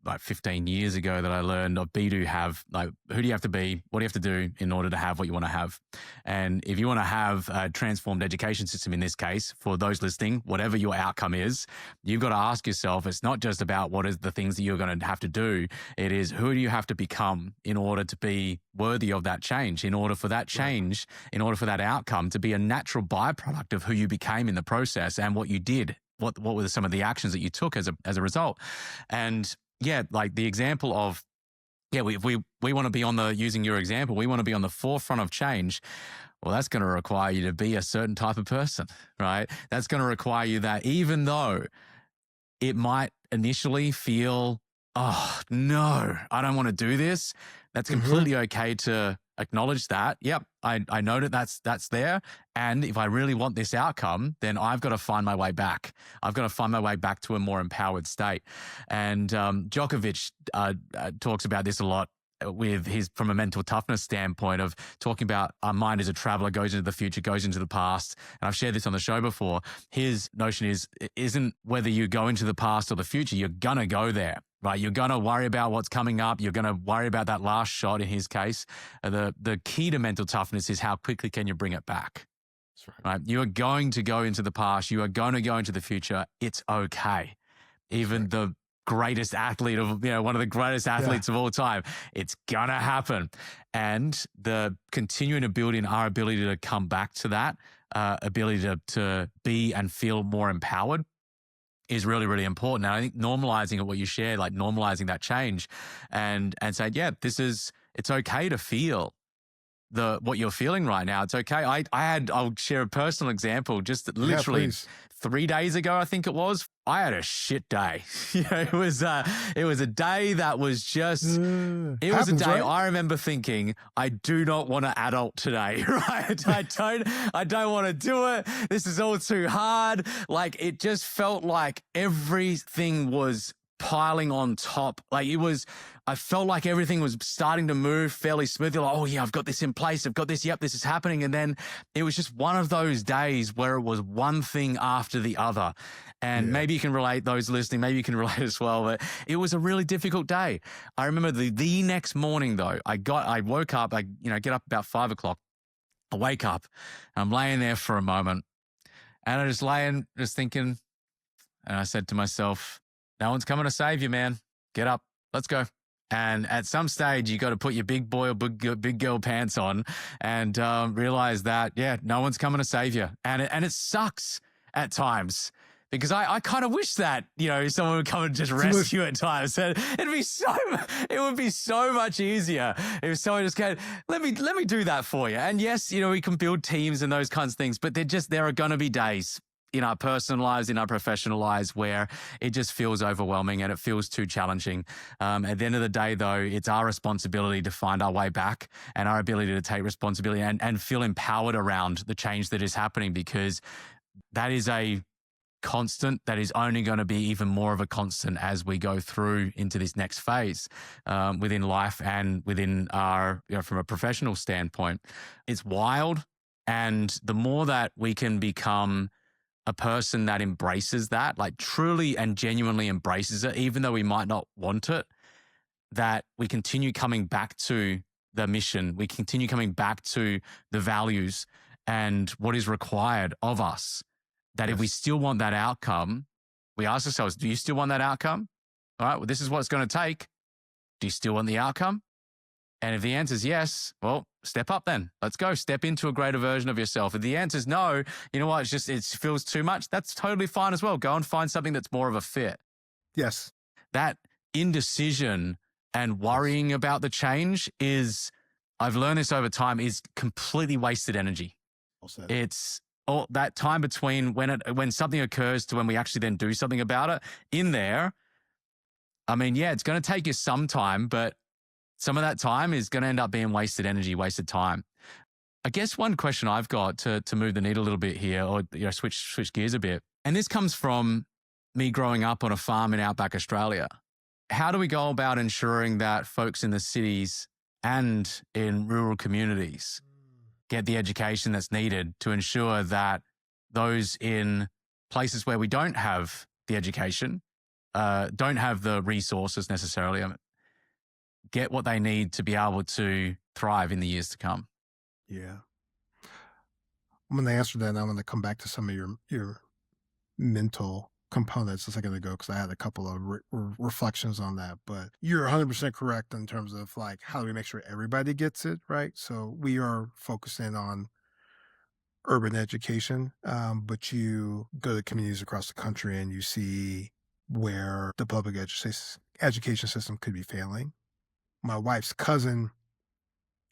like 15 years ago that I learned of be do have. Like, who do you have to be? What do you have to do in order to have what you want to have? And if you want to have a transformed education system, in this case, for those listening, whatever your outcome is, you've got to ask yourself, it's not just about what is the things that you're going to have to do. It is, who do you have to become in order to be worthy of that change, in order for that change, in order for that outcome to be a natural byproduct of who you became in the process and what you did, what were some of the actions that you took as a result. And yeah, like the example of, yeah, we want to be using your example, we want to be on the forefront of change. Well, that's going to require you to be a certain type of person, right? That's going to require you that, even though it might initially feel, oh no, I don't want to do this. That's completely okay to acknowledge that. Yep, I know that's there. And if I really want this outcome, then I've got to find my way back. I've got to find my way back to a more empowered state. And Djokovic talks about this a lot from a mental toughness standpoint of talking about our mind as a traveler, goes into the future, goes into the past. And I've shared this on the show before. His notion isn't whether you go into the past or the future, you're going to go there. Right, you're going to worry about what's coming up. You're going to worry about that last shot in his case. The key to mental toughness is how quickly can you bring it back. That's right? You are going to go into the past. You are going to go into the future. It's okay. Even the greatest athlete of, one of the greatest athletes of all time, it's going to happen. And the continuing to build in our ability to come back to that, ability to be and feel more empowered, is really, really important. And I think normalizing what you shared, like normalizing that change and saying, yeah, it's okay to feel what you're feeling right now. It's okay. I'll share a personal example. Just literally 3 days ago, I think it was, I had a shit day. It was a day that was just, it was a day, right? I remember thinking, I do not want to adult today, right? I don't want to do it. This is all too hard. Like, it just felt like everything was piling on top. Like I felt like everything was starting to move fairly smoothly. Like, oh yeah, I've got this in place. I've got this. Yep, this is happening. And then it was just one of those days where it was one thing after the other. And maybe you can relate, those listening, maybe you can relate as well. But it was a really difficult day. I remember the next morning though, I woke up, get up about 5 o'clock. I wake up, I'm laying there for a moment and I just thinking, and I said to myself, no one's coming to save you, man. Get up. Let's go. And at some stage, you got to put your big boy or big girl pants on and realize that, no one's coming to save you. And it sucks at times because I kind of wish that, someone would come and just rescue at times. And it would be so much easier if someone just go, let me do that for you. And yes, we can build teams and those kinds of things, but there are going to be days in our personal lives, in our professional lives, where it just feels overwhelming and it feels too challenging. At the end of the day, though, it's our responsibility to find our way back and our ability to take responsibility and feel empowered around the change that is happening, because that is a constant that is only going to be even more of a constant as we go through into this next phase within life and within our, from a professional standpoint. It's wild. And the more that we can become a person that embraces that, like truly and genuinely embraces it, even though we might not want it, that we continue coming back to the mission, we continue coming back to the values and what is required of us, that if we still want that outcome, we ask ourselves, do you still want that outcome? All right, well, this is what it's going to take. Do you still want the outcome? And if the answer is yes, well, step up then. Let's go. Step into a greater version of yourself. If the answer is no, you know what? It feels too much. That's totally fine as well. Go and find something that's more of a fit. Yes. That indecision and worrying about the change I've learned this over time, is completely wasted energy. Well said. It's all that time between when something occurs to when we actually then do something about it in there. I mean, it's going to take you some time, but some of that time is going to end up being wasted energy, wasted time. I guess one question I've got to move the needle a little bit here, or switch gears a bit, and this comes from me growing up on a farm in outback Australia. How do we go about ensuring that folks in the cities and in rural communities get the education that's needed to ensure that those in places where we don't have the education, don't have the resources necessarily, get what they need to be able to thrive in the years to come? Yeah. I'm going to answer that, and I'm going to come back to some of your mental components a second ago, because I had a couple of reflections on that. But you're 100% correct in terms of like, how do we make sure everybody gets it, right? So we are focusing on urban education, but you go to communities across the country and you see where the public education system could be failing. My wife's cousin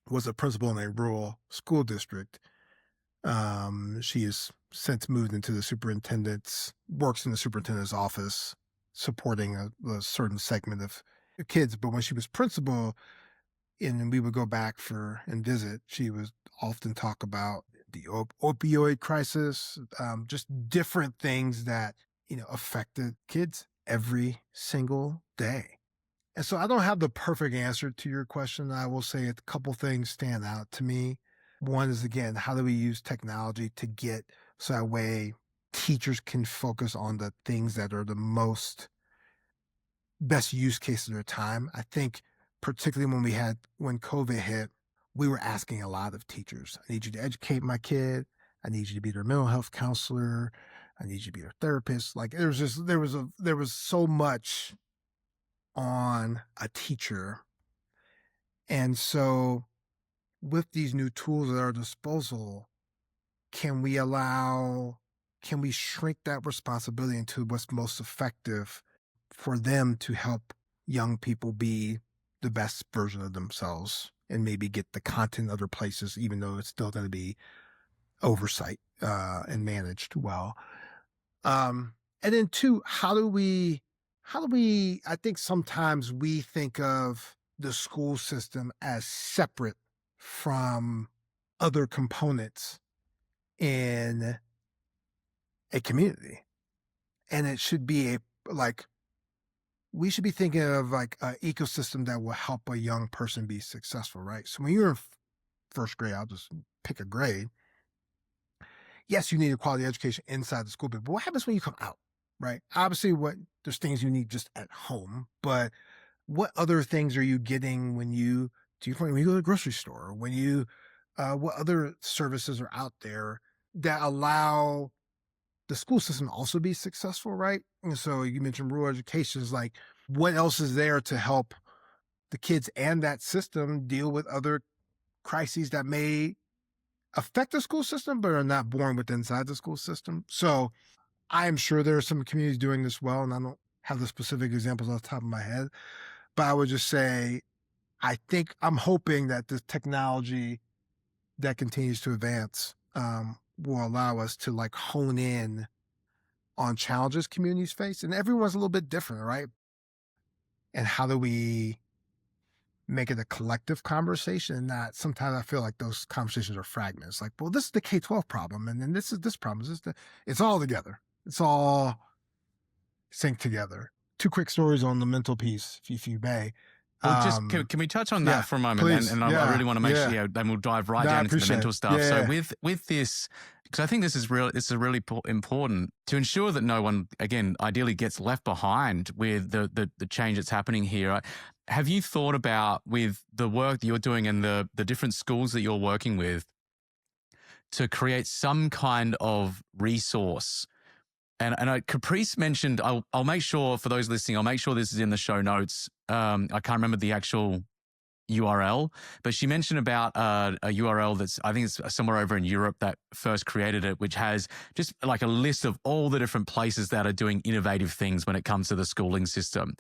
was a principal in a rural school district. She has since moved into works in the superintendent's office, supporting a certain segment of kids. But when she was principal, and we would go back and visit, she would often talk about the opioid crisis, just different things that, affected kids every single day. And so I don't have the perfect answer to your question. I will say a couple things stand out to me. One is, again, how do we use technology to get so that way teachers can focus on the things that are the best use case of their time. I think particularly when COVID hit, we were asking a lot of teachers. I need you to educate my kid. I need you to be their mental health counselor. I need you to be their therapist. Like there was so much on a teacher. And so with these new tools at our disposal, can we shrink that responsibility into what's most effective for them to help young people be the best version of themselves, and maybe get the content other places, even though it's still going to be oversight and managed well. And then two, how do we, I think sometimes we think of the school system as separate from other components in a community. And it should be we should be thinking of like an ecosystem that will help a young person be successful, right? So when you're in first grade, I'll just pick a grade. Yes, you need a quality education inside the school, but what happens when you come out, right? Obviously, there's things you need just at home, but what other things are you getting when you, to your point, when you go to the grocery store, when you, what other services are out there that allow the school system also be successful, right? And so you mentioned rural education is like, what else is there to help the kids and that system deal with other crises that may affect the school system, but are not born with inside the school system? So I am sure there are some communities doing this well, and I don't have the specific examples off the top of my head, but I would just say, I'm hoping that this technology that continues to advance will allow us to like hone in on challenges communities face. And everyone's a little bit different, right? And how do we make it a collective conversation? Not sometimes I feel like those conversations are fragments. Like, well, this is the K-12 problem, and then this is this problem. It's all together. It's all synced together. Two quick stories on the mental piece, if you may. Well, just can we touch on that for a moment? Please. And I really want to make sure, then we'll dive right down into the mental stuff. So with this, because I think this is really important to ensure that no one, again, ideally gets left behind with the change that's happening here. Have you thought about, with the work that you're doing and the different schools that you're working with, to create some kind of resource? And Caprice mentioned, I'll make sure, for those listening, I'll make sure this is in the show notes. I can't remember the actual URL, but she mentioned about a URL that's, I think it's somewhere over in Europe that first created it, which has just like a list of all the different places that are doing innovative things when it comes to the schooling system.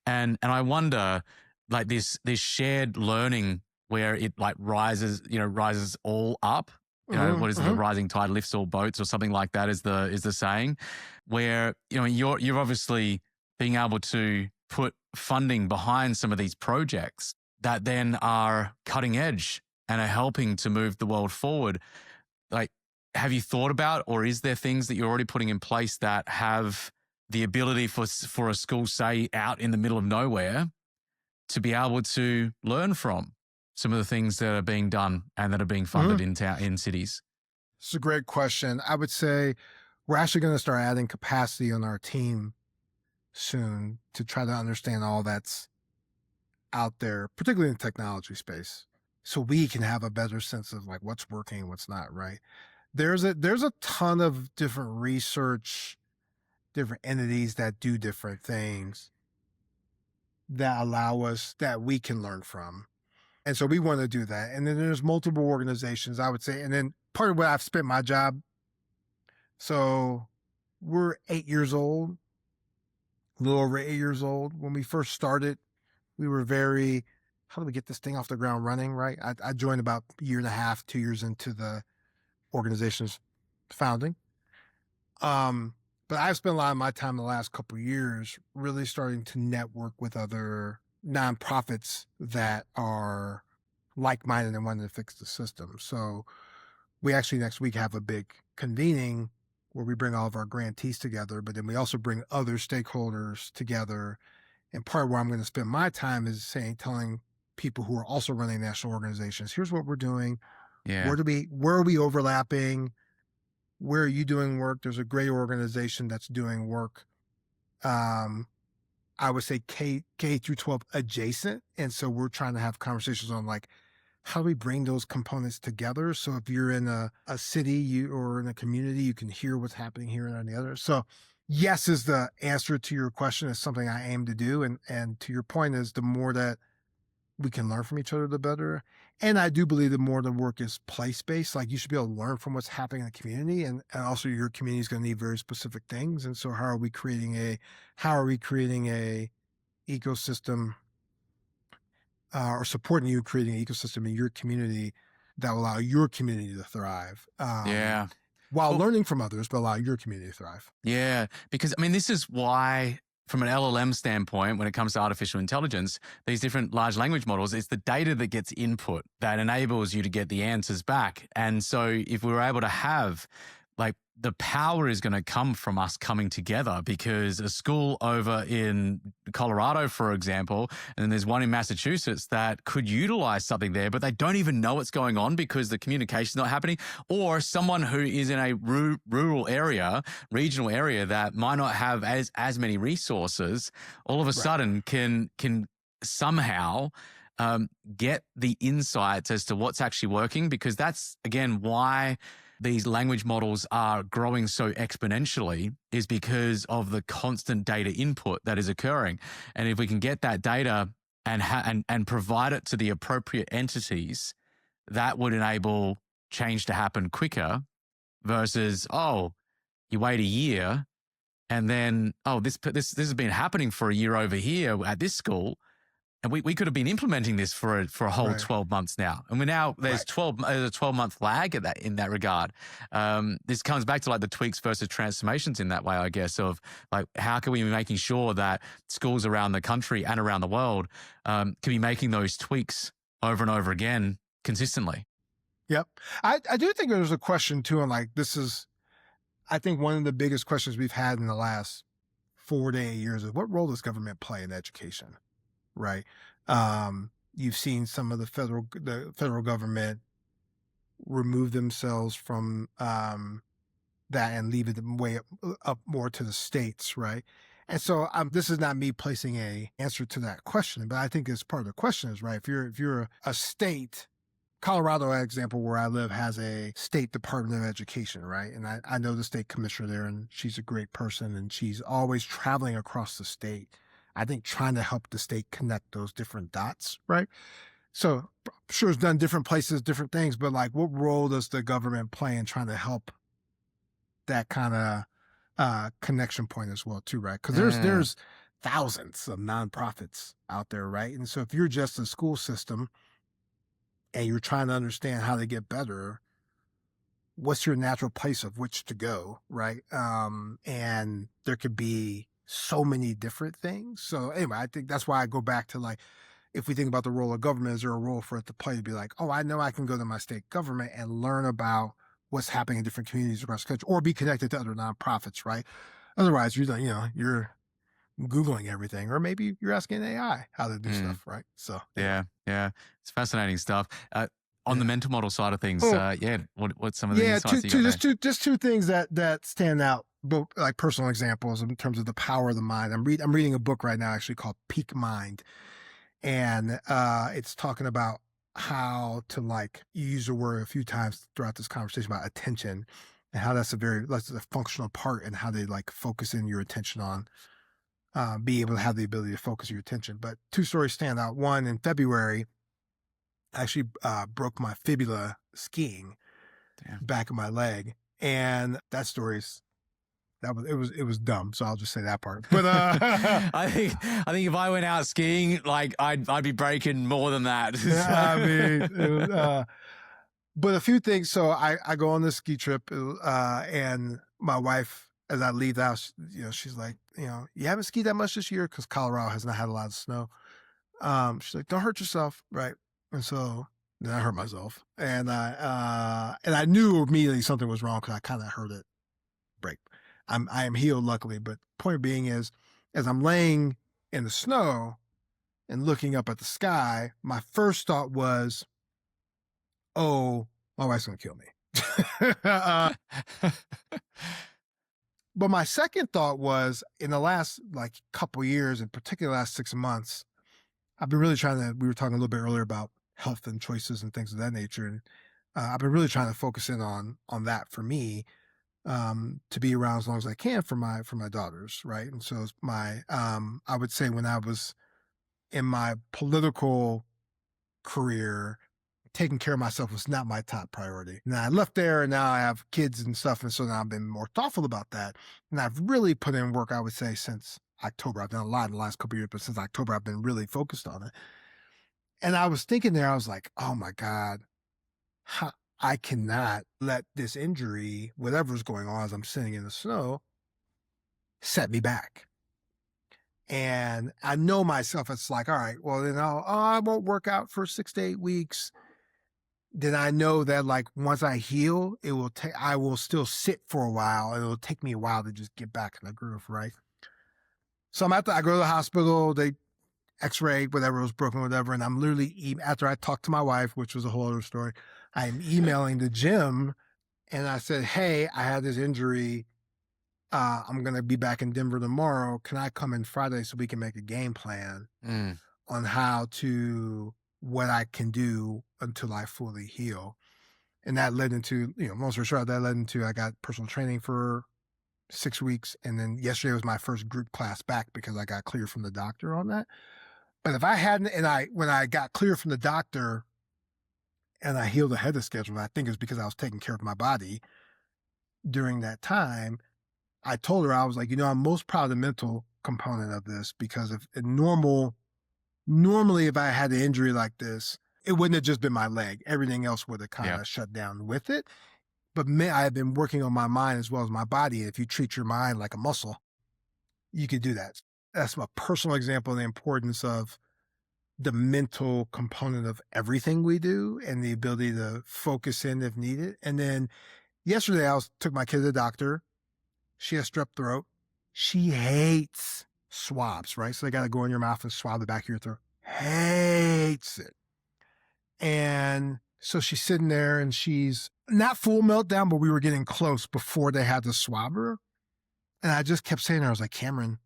And I wonder, like this shared learning where it like rises all up. What is the rising tide lifts all boats, or something like that is the saying, where, you're obviously being able to put funding behind some of these projects that then are cutting edge and are helping to move the world forward. Like, have you thought about, or is there things that you're already putting in place that have the ability for a school, say, out in the middle of nowhere, to be able to learn from some of the things that are being done and that are being funded in cities? It's a great question. I would say we're actually going to start adding capacity on our team soon to try to understand all that's out there, particularly in the technology space, so we can have a better sense of like what's working and what's not, right? There's a ton of different research, different entities that do different things that allow us, that we can learn from. And so we want to do that. And then there's multiple organizations, I would say. And then part of what I've spent my job. So we're 8 years old, a little over 8 years old. When we first started, we were how do we get this thing off the ground running, right? I joined about a year and a half, 2 years into the organization's founding. But I've spent a lot of my time the last couple of years really starting to network with other nonprofits that are like-minded and wanting to fix the system. So we actually next week have a big convening where we bring all of our grantees together, but then we also bring other stakeholders together. And part of where I'm going to spend my time is telling people who are also running national organizations, here's what we're doing. Yeah. Where are we overlapping? Where are you doing work? There's a great organization that's doing work. I would say K through 12 adjacent. And so we're trying to have conversations on like, how do we bring those components together? So if you're in a city or in a community, you can hear what's happening here and on the other. So yes is the answer to your question. It's something I aim to do. And to your point is, the more that we can learn from each other, the better. And I do believe the more the work is place-based, like you should be able to learn from what's happening in the community. And also your community is going to need very specific things. And so how are we creating a ecosystem or supporting you creating an ecosystem in your community that will allow your community to thrive? While learning from others, but allow your community to thrive. Yeah, because I mean, this is why, from an LLM standpoint, when it comes to artificial intelligence, these different large language models, it's the data that gets input that enables you to get the answers back. And so if we were able to have like the power is going to come from us coming together, because a school over in Colorado, for example, and then there's one in Massachusetts that could utilize something there, but they don't even know what's going on because the communication's not happening. Or someone who is in a rural area, regional area that might not have as many resources, all of a sudden can somehow get the insights as to what's actually working, because that's, again, why these language models are growing so exponentially, is because of the constant data input that is occurring. And if we can get that data and provide it to the appropriate entities, that would enable change to happen quicker versus, you wait a year and then, this has been happening for a year over here at this school. And we could have been implementing this for a whole 12 months now. And there's a 12-month lag in that regard. This comes back to like the tweaks versus transformations in that way, I guess, of like, how can we be making sure that schools around the country and around the world can be making those tweaks over and over again consistently? Yep. I do think there's a question too, and like, I think one of the biggest questions we've had in the last 4 to 8 years is, what role does government play in education? Right. You've seen some of the federal government remove themselves from that and leave it way up more to the states. Right. And so this is not me placing a answer to that question, but I think it's part of the question is, right, if you're a state, Colorado, for example, where I live, has a state Department of Education, right? And I know the state commissioner there, and she's a great person, and she's always traveling across the state, I think, trying to help the state connect those different dots, right? So I'm sure it's done different places, different things, but like, what role does the government play in trying to help that kind of connection point as well too, right? Because there's thousands of nonprofits out there, right? And so if you're just a school system and you're trying to understand how to get better, what's your natural place of which to go, right? And there could be so many different things. So anyway, I think that's why I go back to, like, if we think about the role of government, is there a role for it to play to be like, I know I can go to my state government and learn about what's happening in different communities across the country, or be connected to other nonprofits, right? Otherwise, you're Googling everything, or maybe you're asking AI how to do stuff, right? So yeah, it's fascinating stuff. On the mental model side of things, what's some of the insights just two things that stand out, both like personal examples in terms of the power of the mind. I'm reading a book right now actually called Peak Mind, and it's talking about how to, like, you use the word a few times throughout this conversation about attention, and how that's a functional part, and how they, like, focus in your attention on be able to have the ability to focus your attention. But two stories stand out. One, in February, I actually broke my fibula skiing. Damn. Back of my leg, and that story's it was dumb. So I'll just say that part. But I think if I went out skiing, like, I'd be breaking more than that. I mean, it was, but a few things. So I go on this ski trip, and my wife, as I leave the house, she's like, you haven't skied that much this year, because Colorado has not had a lot of snow. She's like, don't hurt yourself, right? And so then I hurt myself, and I knew immediately something was wrong, because I kind of heard it break. I am healed, luckily, but point being is, as I'm laying in the snow and looking up at the sky, my first thought was, oh, my wife's gonna kill me. But my second thought was, in the last, like, couple years, in particular the last 6 months, I've been really we were talking a little bit earlier about health and choices and things of that nature. And I've been really trying to focus in on that for me, to be around as long as I can for my daughters. Right. And so I would say, when I was in my political career, taking care of myself was not my top priority. Now I left there, and now I have kids and stuff. And so now I've been more thoughtful about that. And I've really put in work, I would say, since October. I've done a lot in the last couple of years, but since October, I've been really focused on it. And I was thinking there, I was like, oh my God, I cannot let this injury, whatever's going on as I'm sitting in the snow, set me back. And I know myself, it's like, all right, well, then I won't work out for 6 to 8 weeks. then I know that like once I heal, I will still sit for a while and it'll take me a while to just get back in the groove, right? So I go to the hospital, they x-ray, whatever was broken, whatever. And I'm literally, after I talked to my wife, which was a whole other story, I'm emailing the gym and I said, hey, I had this injury. I'm going to be back in Denver tomorrow. Can I come in Friday so we can make a game plan on what I can do until I fully heal? And that led into, long story short, I got personal training for 6 weeks. And then yesterday was my first group class back because I got cleared from the doctor on that. But if I hadn't, when I got cleared from the doctor and I healed ahead of schedule, I think it was because I was taking care of my body during that time. I told her, I was like, I'm most proud of the mental component of this because normally if I had an injury like this, it wouldn't have just been my leg. Everything else would have kind of shut down with it. But I have been working on my mind as well as my body. If you treat your mind like a muscle, you can do that. That's a personal example of the importance of the mental component of everything we do and the ability to focus in if needed. And then yesterday took my kid to the doctor. She has strep throat. She hates swabs, right? So they got to go in your mouth and swab the back of your throat. Hates it. And so she's sitting there and she's not full meltdown, but we were getting close before they had to swab her. And I just kept saying to her, I was like, Cameron,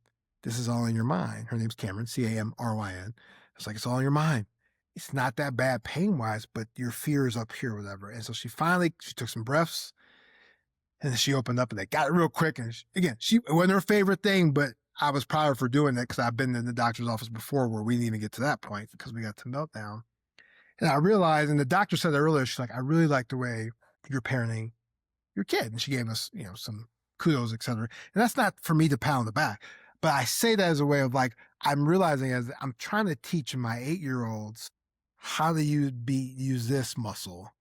this is all in your mind. Her name's Cameron, Camryn. I was like, it's all in your mind. It's not that bad pain-wise, but your fear is up here, whatever. And so she took some breaths, and then she opened up, and they got it real quick. And it wasn't her favorite thing, but I was proud of her doing that because I've been in the doctor's office before where we didn't even get to that point because we got to meltdown. And I realized, and the doctor said that earlier, she's like, I really like the way you're parenting your kid. And she gave us, some kudos, et cetera. And that's not for me to pat on the back, but I say that as a way of like, I'm realizing as I'm trying to teach my 8-year-olds how to use this muscle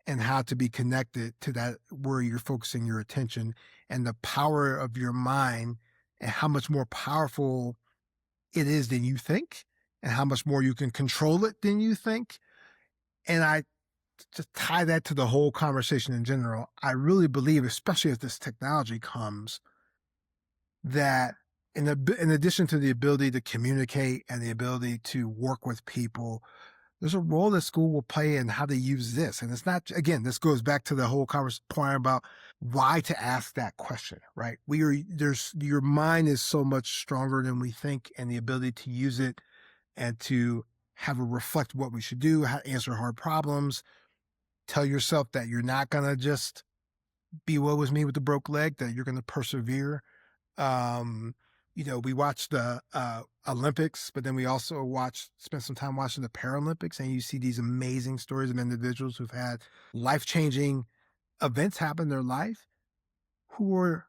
and how to be connected to that where you're focusing your attention and the power of your mind and how much more powerful it is than you think and how much more you can control it than you think. And I just tie that to the whole conversation in general. I really believe, especially as this technology comes, that in addition to the ability to communicate and the ability to work with people, there's a role that school will play in how to use this. And it's not, again, this goes back to the whole point about why to ask that question, right? Your mind is so much stronger than we think, and the ability to use it and to have it reflect what we should do, how to answer hard problems, tell yourself that you're not going to just be woe is me with the broke leg, that you're going to persevere. We watched the Olympics, but then we also spent some time watching the Paralympics, and you see these amazing stories of individuals who've had life-changing events happen in their life who are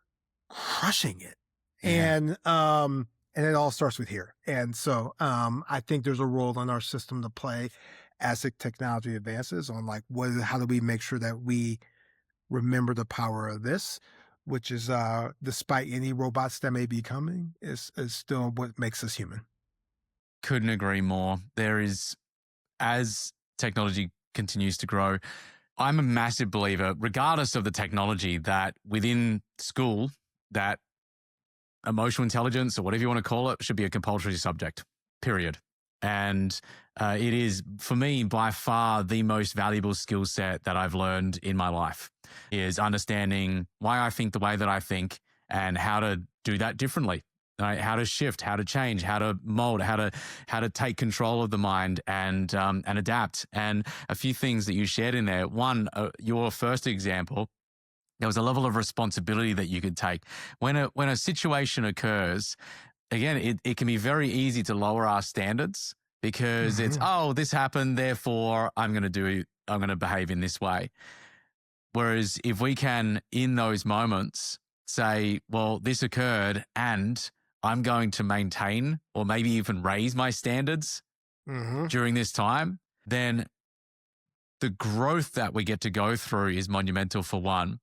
crushing it. Yeah. And it all starts with here. And so I think there's a role in our system to play as the technology advances on like how do we make sure that we remember the power of this, which is, despite any robots that may be coming, is still what makes us human. Couldn't agree more. As technology continues to grow, I'm a massive believer, regardless of the technology, that within school, that emotional intelligence or whatever you want to call it should be a compulsory subject, period. And it is, for me, by far the most valuable skill set that I've learned in my life is understanding why I think the way that I think and how to do that differently. Right? How to shift, how to change, how to mold, how to take control of the mind and adapt. And a few things that you shared in there. One, your first example, there was a level of responsibility that you could take. When a situation occurs, again, it can be very easy to lower our standards because it's, this happened, therefore I'm going to behave in this way. Whereas if we can, in those moments, say, well, this occurred and I'm going to maintain or maybe even raise my standards during this time, then the growth that we get to go through is monumental for one.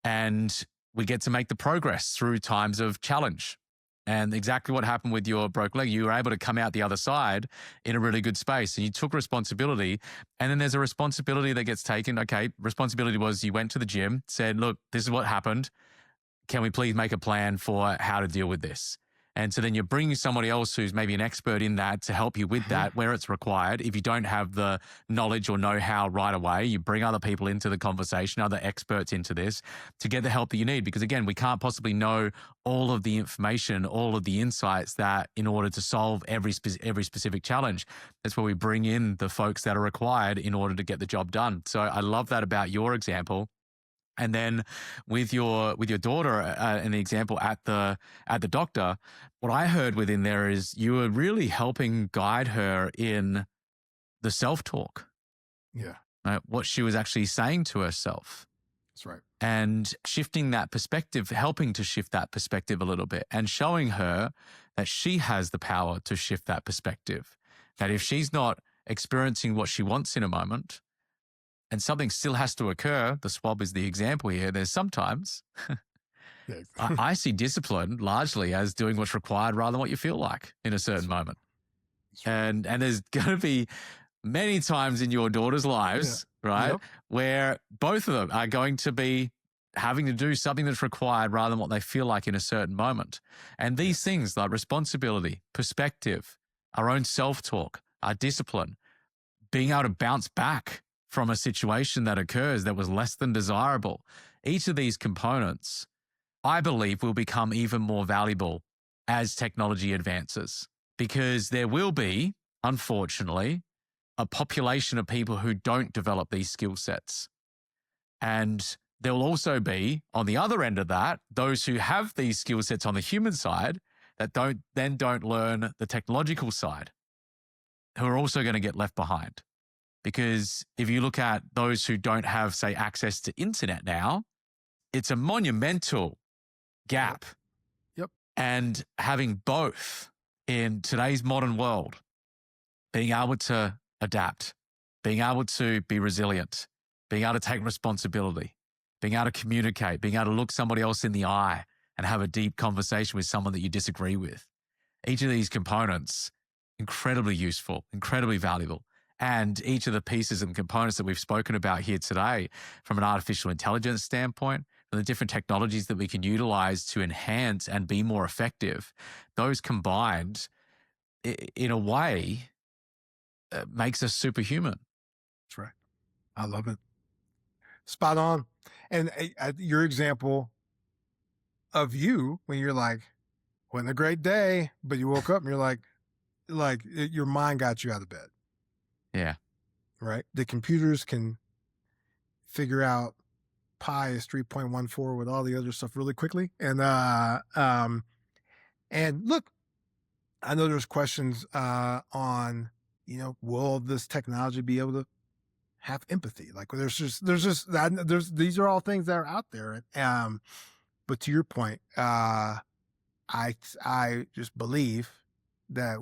And we get to make the progress through times of challenge. And exactly what happened with your broke leg, you were able to come out the other side in a really good space, and you took responsibility. And then there's a responsibility that gets taken. Okay, responsibility was you went to the gym, said, look, this is what happened. Can we please make a plan for how to deal with this? And so then you're bringing somebody else who's maybe an expert in that to help you with that where it's required. If you don't have the knowledge or know-how right away, you bring other people into the conversation, other experts into this to get the help that you need. Because again, we can't possibly know all of the information, all of the insights that in order to solve every specific challenge. That's where we bring in the folks that are required in order to get the job done. So I love that about your example. And then with your daughter and the example at the doctor, what I heard within there is you were really helping guide her in the self-talk. Yeah. Right? What she was actually saying to herself. That's right. And shifting that perspective, helping to shift that perspective a little bit and showing her that she has the power to shift that perspective. That if she's not experiencing what she wants in a moment, and something still has to occur, the swab is the example here, there's sometimes, I see discipline largely as doing what's required rather than what you feel like in a certain moment. And there's going to be many times in your daughter's lives, right, where both of them are going to be having to do something that's required rather than what they feel like in a certain moment. And these things like responsibility, perspective, our own self-talk, our discipline, being able to bounce back from a situation that occurs that was less than desirable. Each of these components, I believe, will become even more valuable as technology advances, because there will be, unfortunately, a population of people who don't develop these skill sets. And there will also be, on the other end of that, those who have these skill sets on the human side that don't learn the technological side, who are also going to get left behind. Because if you look at those who don't have, say, access to internet now, it's a monumental gap. Yep. And having both in today's modern world, being able to adapt, being able to be resilient, being able to take responsibility, being able to communicate, being able to look somebody else in the eye and have a deep conversation with someone that you disagree with. Each of these components, incredibly useful, incredibly valuable. And each of the pieces and components that we've spoken about here today, from an artificial intelligence standpoint, from the different technologies that we can utilize to enhance and be more effective, those combined, in a way, makes us superhuman. That's right. I love it. Spot on. And your example of you when you're like, wasn't a great day, but you woke up and you're like your mind got you out of bed. Yeah. Right. The computers can figure out pi is 3.14 with all the other stuff really quickly. And look, I know there's questions on, will this technology be able to have empathy? Like these are all things that are out there. But to your point, I just believe that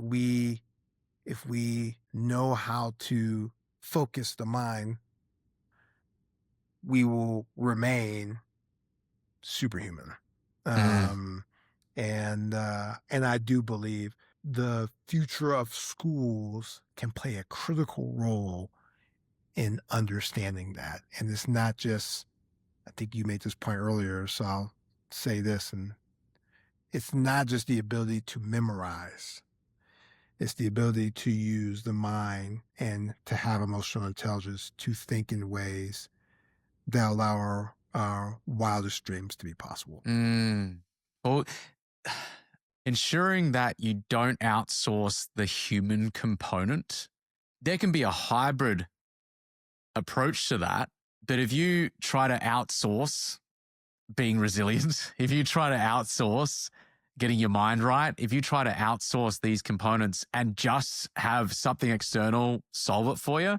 if we know how to focus the mind, we will remain superhuman. And I do believe the future of schools can play a critical role in understanding that. And it's not just, I think you made this point earlier, so I'll say this, and it's not just the ability to memorize. It's the ability to use the mind and to have emotional intelligence to think in ways that allow our wildest dreams to be possible. Well, ensuring that you don't outsource the human component, there can be a hybrid approach to that. But if you try to outsource being resilient, if you try to outsource getting your mind right, if you try to outsource these components and just have something external solve it for you,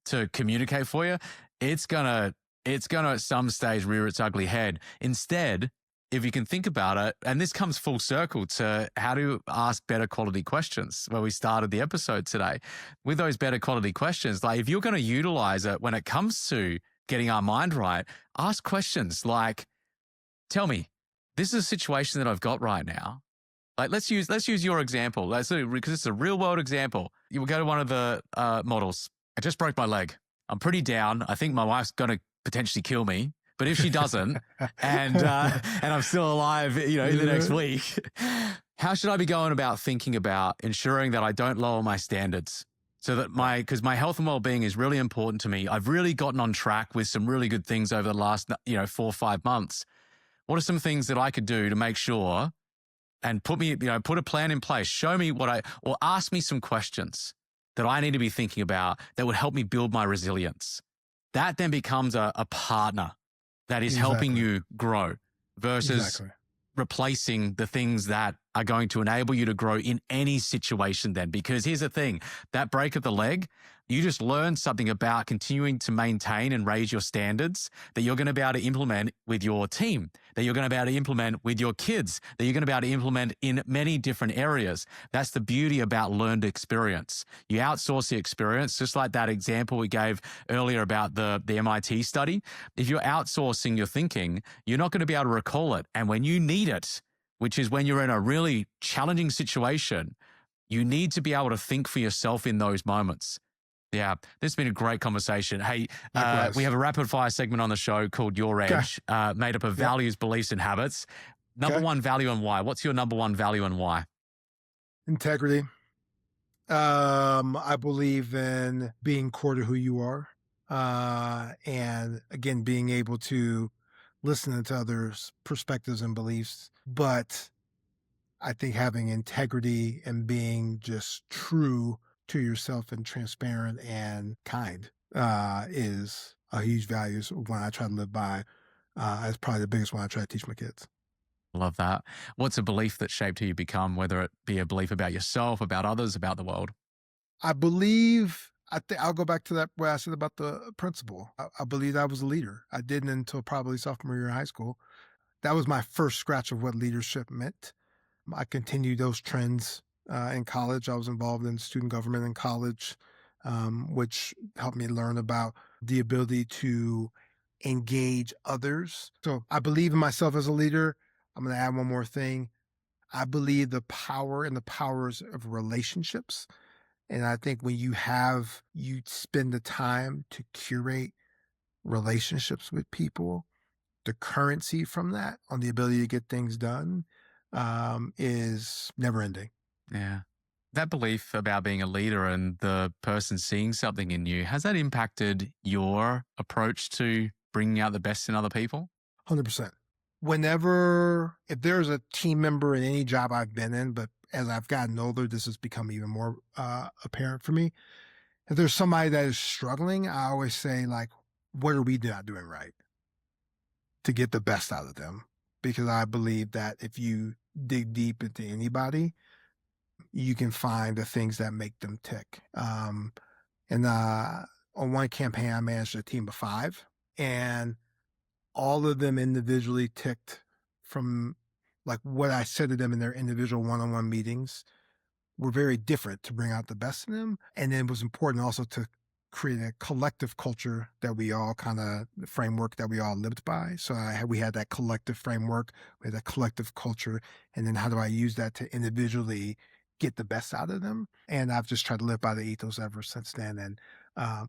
to communicate for you, it's gonna at some stage rear its ugly head. Instead, if you can think about it, and this comes full circle to how to ask better quality questions, where we started the episode today. With those better quality questions, like if you're going to utilize it when it comes to getting our mind right, ask questions like, tell me, this is a situation that I've got right now. Like let's use your example. Because it's a real world example. You will go to one of the models. I just broke my leg. I'm pretty down. I think my wife's going to potentially kill me. But if she doesn't, and I'm still alive, in the next week, how should I be going about thinking about ensuring that I don't lower my standards? So that because my health and well-being is really important to me. I've really gotten on track with some really good things over the last, 4 or 5 months. What are some things that I could do to make sure and put a plan in place? Show me or ask me some questions that I need to be thinking about that would help me build my resilience. That then becomes a partner that is helping you grow versus replacing the things that are going to enable you to grow in any situation then. Because here's the thing, that break of the leg, you just learned something about continuing to maintain and raise your standards that you're going to be able to implement with your team, that you're going to be able to implement with your kids, that you're going to be able to implement in many different areas. That's the beauty about learned experience. You outsource the experience, just like that example we gave earlier about the MIT study. If you're outsourcing your thinking, you're not going to be able to recall it. And when you need it, which is when you're in a really challenging situation, you need to be able to think for yourself in those moments. Yeah, this has been a great conversation. Hey, we have a rapid fire segment on the show called Your Edge, made up of values, beliefs, and habits. Number one value and why. What's your number one value and why? Integrity. I believe in being core to who you are. And again, being able to listen to others' perspectives and beliefs. But I think having integrity and being just true to yourself and transparent and kind is a huge value. So one I try to live by. It's probably the biggest one I try to teach my kids. Love that. What's a belief that shaped who you become, whether it be a belief about yourself, about others, about the world? I believe, I'll go back to that what I said about the principal. I believed I was a leader. I didn't until probably sophomore year in high school. That was my first scratch of what leadership meant. I continued those trends in college. I was involved in student government in college, which helped me learn about the ability to engage others. So I believe in myself as a leader. I'm going to add one more thing. I believe the power and the powers of relationships. And I think when you spend the time to curate relationships with people, the currency from that on the ability to get things done is never ending. Yeah. That belief about being a leader and the person seeing something in you, has that impacted your approach to bringing out the best in other people? 100%. If there's a team member in any job I've been in, but as I've gotten older, this has become even more apparent for me. If there's somebody that is struggling, I always say, like, what are we not doing right to get the best out of them? Because I believe that if you dig deep into anybody, you can find the things that make them tick. And on one campaign, I managed a team of 5, and all of them individually ticked from like what I said to them in their individual one-on-one meetings were very different to bring out the best in them. And then it was important also to create a collective culture that we all framework that we all lived by. So we had that collective framework, we had that collective culture. And then how do I use that to individually get the best out of them? And I've just tried to live by the ethos ever since then. And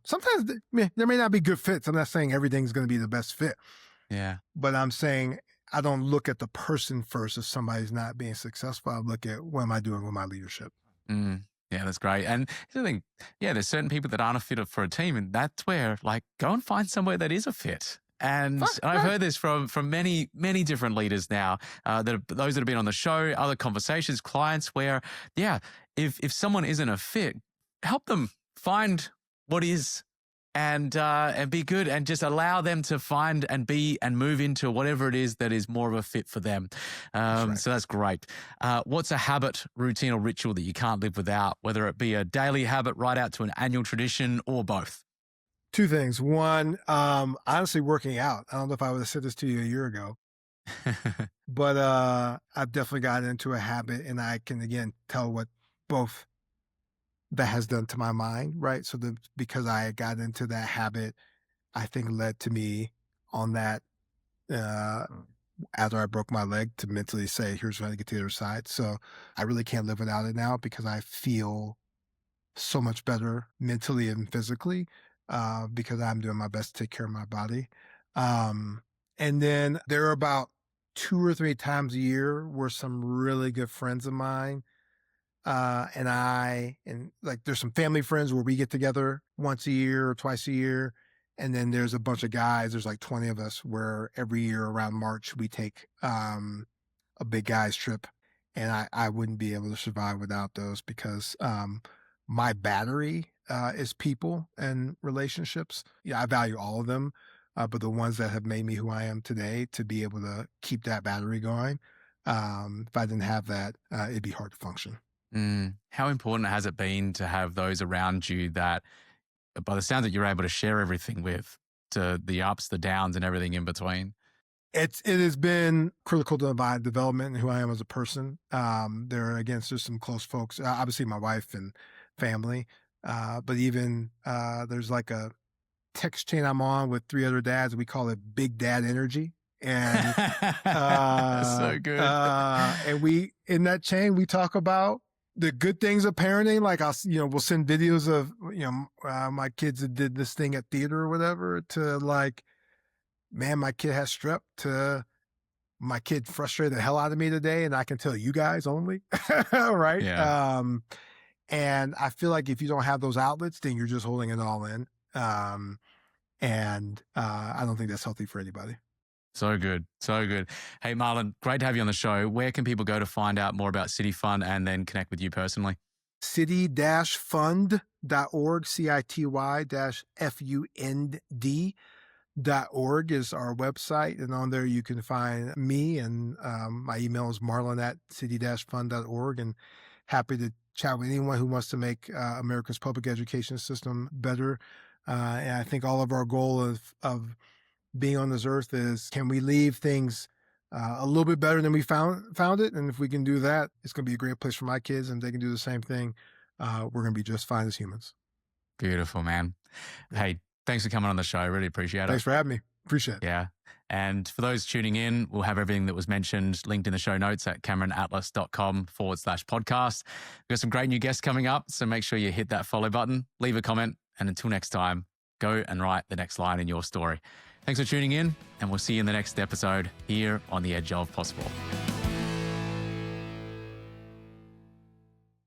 sometimes there may not be good fits. I'm not saying everything's going to be the best fit. Yeah. But I'm saying I don't look at the person first if somebody's not being successful. I look at what am I doing with my leadership. Yeah, that's great. And the thing, there's certain people that aren't a fit for a team, and that's where, like, go and find somewhere that is a fit. And I've heard this from many, many different leaders now, those that have been on the show, other conversations, clients, where, if someone isn't a fit, help them find what is. And be good and just allow them to find and be and move into whatever it is that is more of a fit for them. So that's great. What's a habit, routine, or ritual that you can't live without, whether it be a daily habit right out to an annual tradition or both? 2 things. One, honestly, working out. I don't know if I would have said this to you a year ago, but I've definitely gotten into a habit, and I can, again, tell what both that has done to my mind, right? So because I got into that habit, I think led to me on that after I broke my leg to mentally say, here's how to get to the other side. So I really can't live without it now because I feel so much better mentally and physically because I'm doing my best to take care of my body. Um, and then there are about 2 or 3 times a year where some really good friends of mine and like there's some family friends where we get together once a year or twice a year. And then there's a bunch of guys, there's like 20 of us where every year around March we take a big guys trip. And I wouldn't be able to survive without those because my battery is people and relationships. Yeah, I value all of them. But the ones that have made me who I am today, to be able to keep that battery going, if I didn't have that, it'd be hard to function. How important has it been to have those around you that, by the sounds that you're able to share everything with, to the ups, the downs, and everything in between? It has been critical to my development and who I am as a person. There are, again, just some close folks, obviously my wife and family, but even there's like a text chain I'm on with 3 other dads. We call it Big Dad Energy. And So good. and we, in that chain, we talk about the good things of parenting. Like we'll send videos of, my kids that did this thing at theater or whatever, to like, man, my kid has strep, to my kid frustrated the hell out of me today, and I can tell you guys only. Right. Yeah. And I feel like if you don't have those outlets, then you're just holding it all in. And I don't think that's healthy for anybody. So good. So good. Hey, Marlon, great to have you on the show. Where can people go to find out more about City Fund and then connect with you personally? City-fund.org, CITY-FUND.org is our website. And on there you can find me, and my email is marlon@city-fund.org, and happy to chat with anyone who wants to make America's public education system better. And I think all of our goal of being on this earth is, can we leave things a little bit better than we found it? And if we can do that, it's going to be a great place for my kids, and they can do the same thing. We're going to be just fine as humans. Beautiful, man. Yeah. Hey, thanks for coming on the show. I really appreciate it. Thanks for having me. Appreciate it. Yeah. And for those tuning in, we'll have everything that was mentioned linked in the show notes at CameronAtlas.com/podcast. We've got some great new guests coming up, so make sure you hit that follow button, leave a comment, and until next time, go and write the next line in your story. Thanks for tuning in, and we'll see you in the next episode here on The Edge of Possible.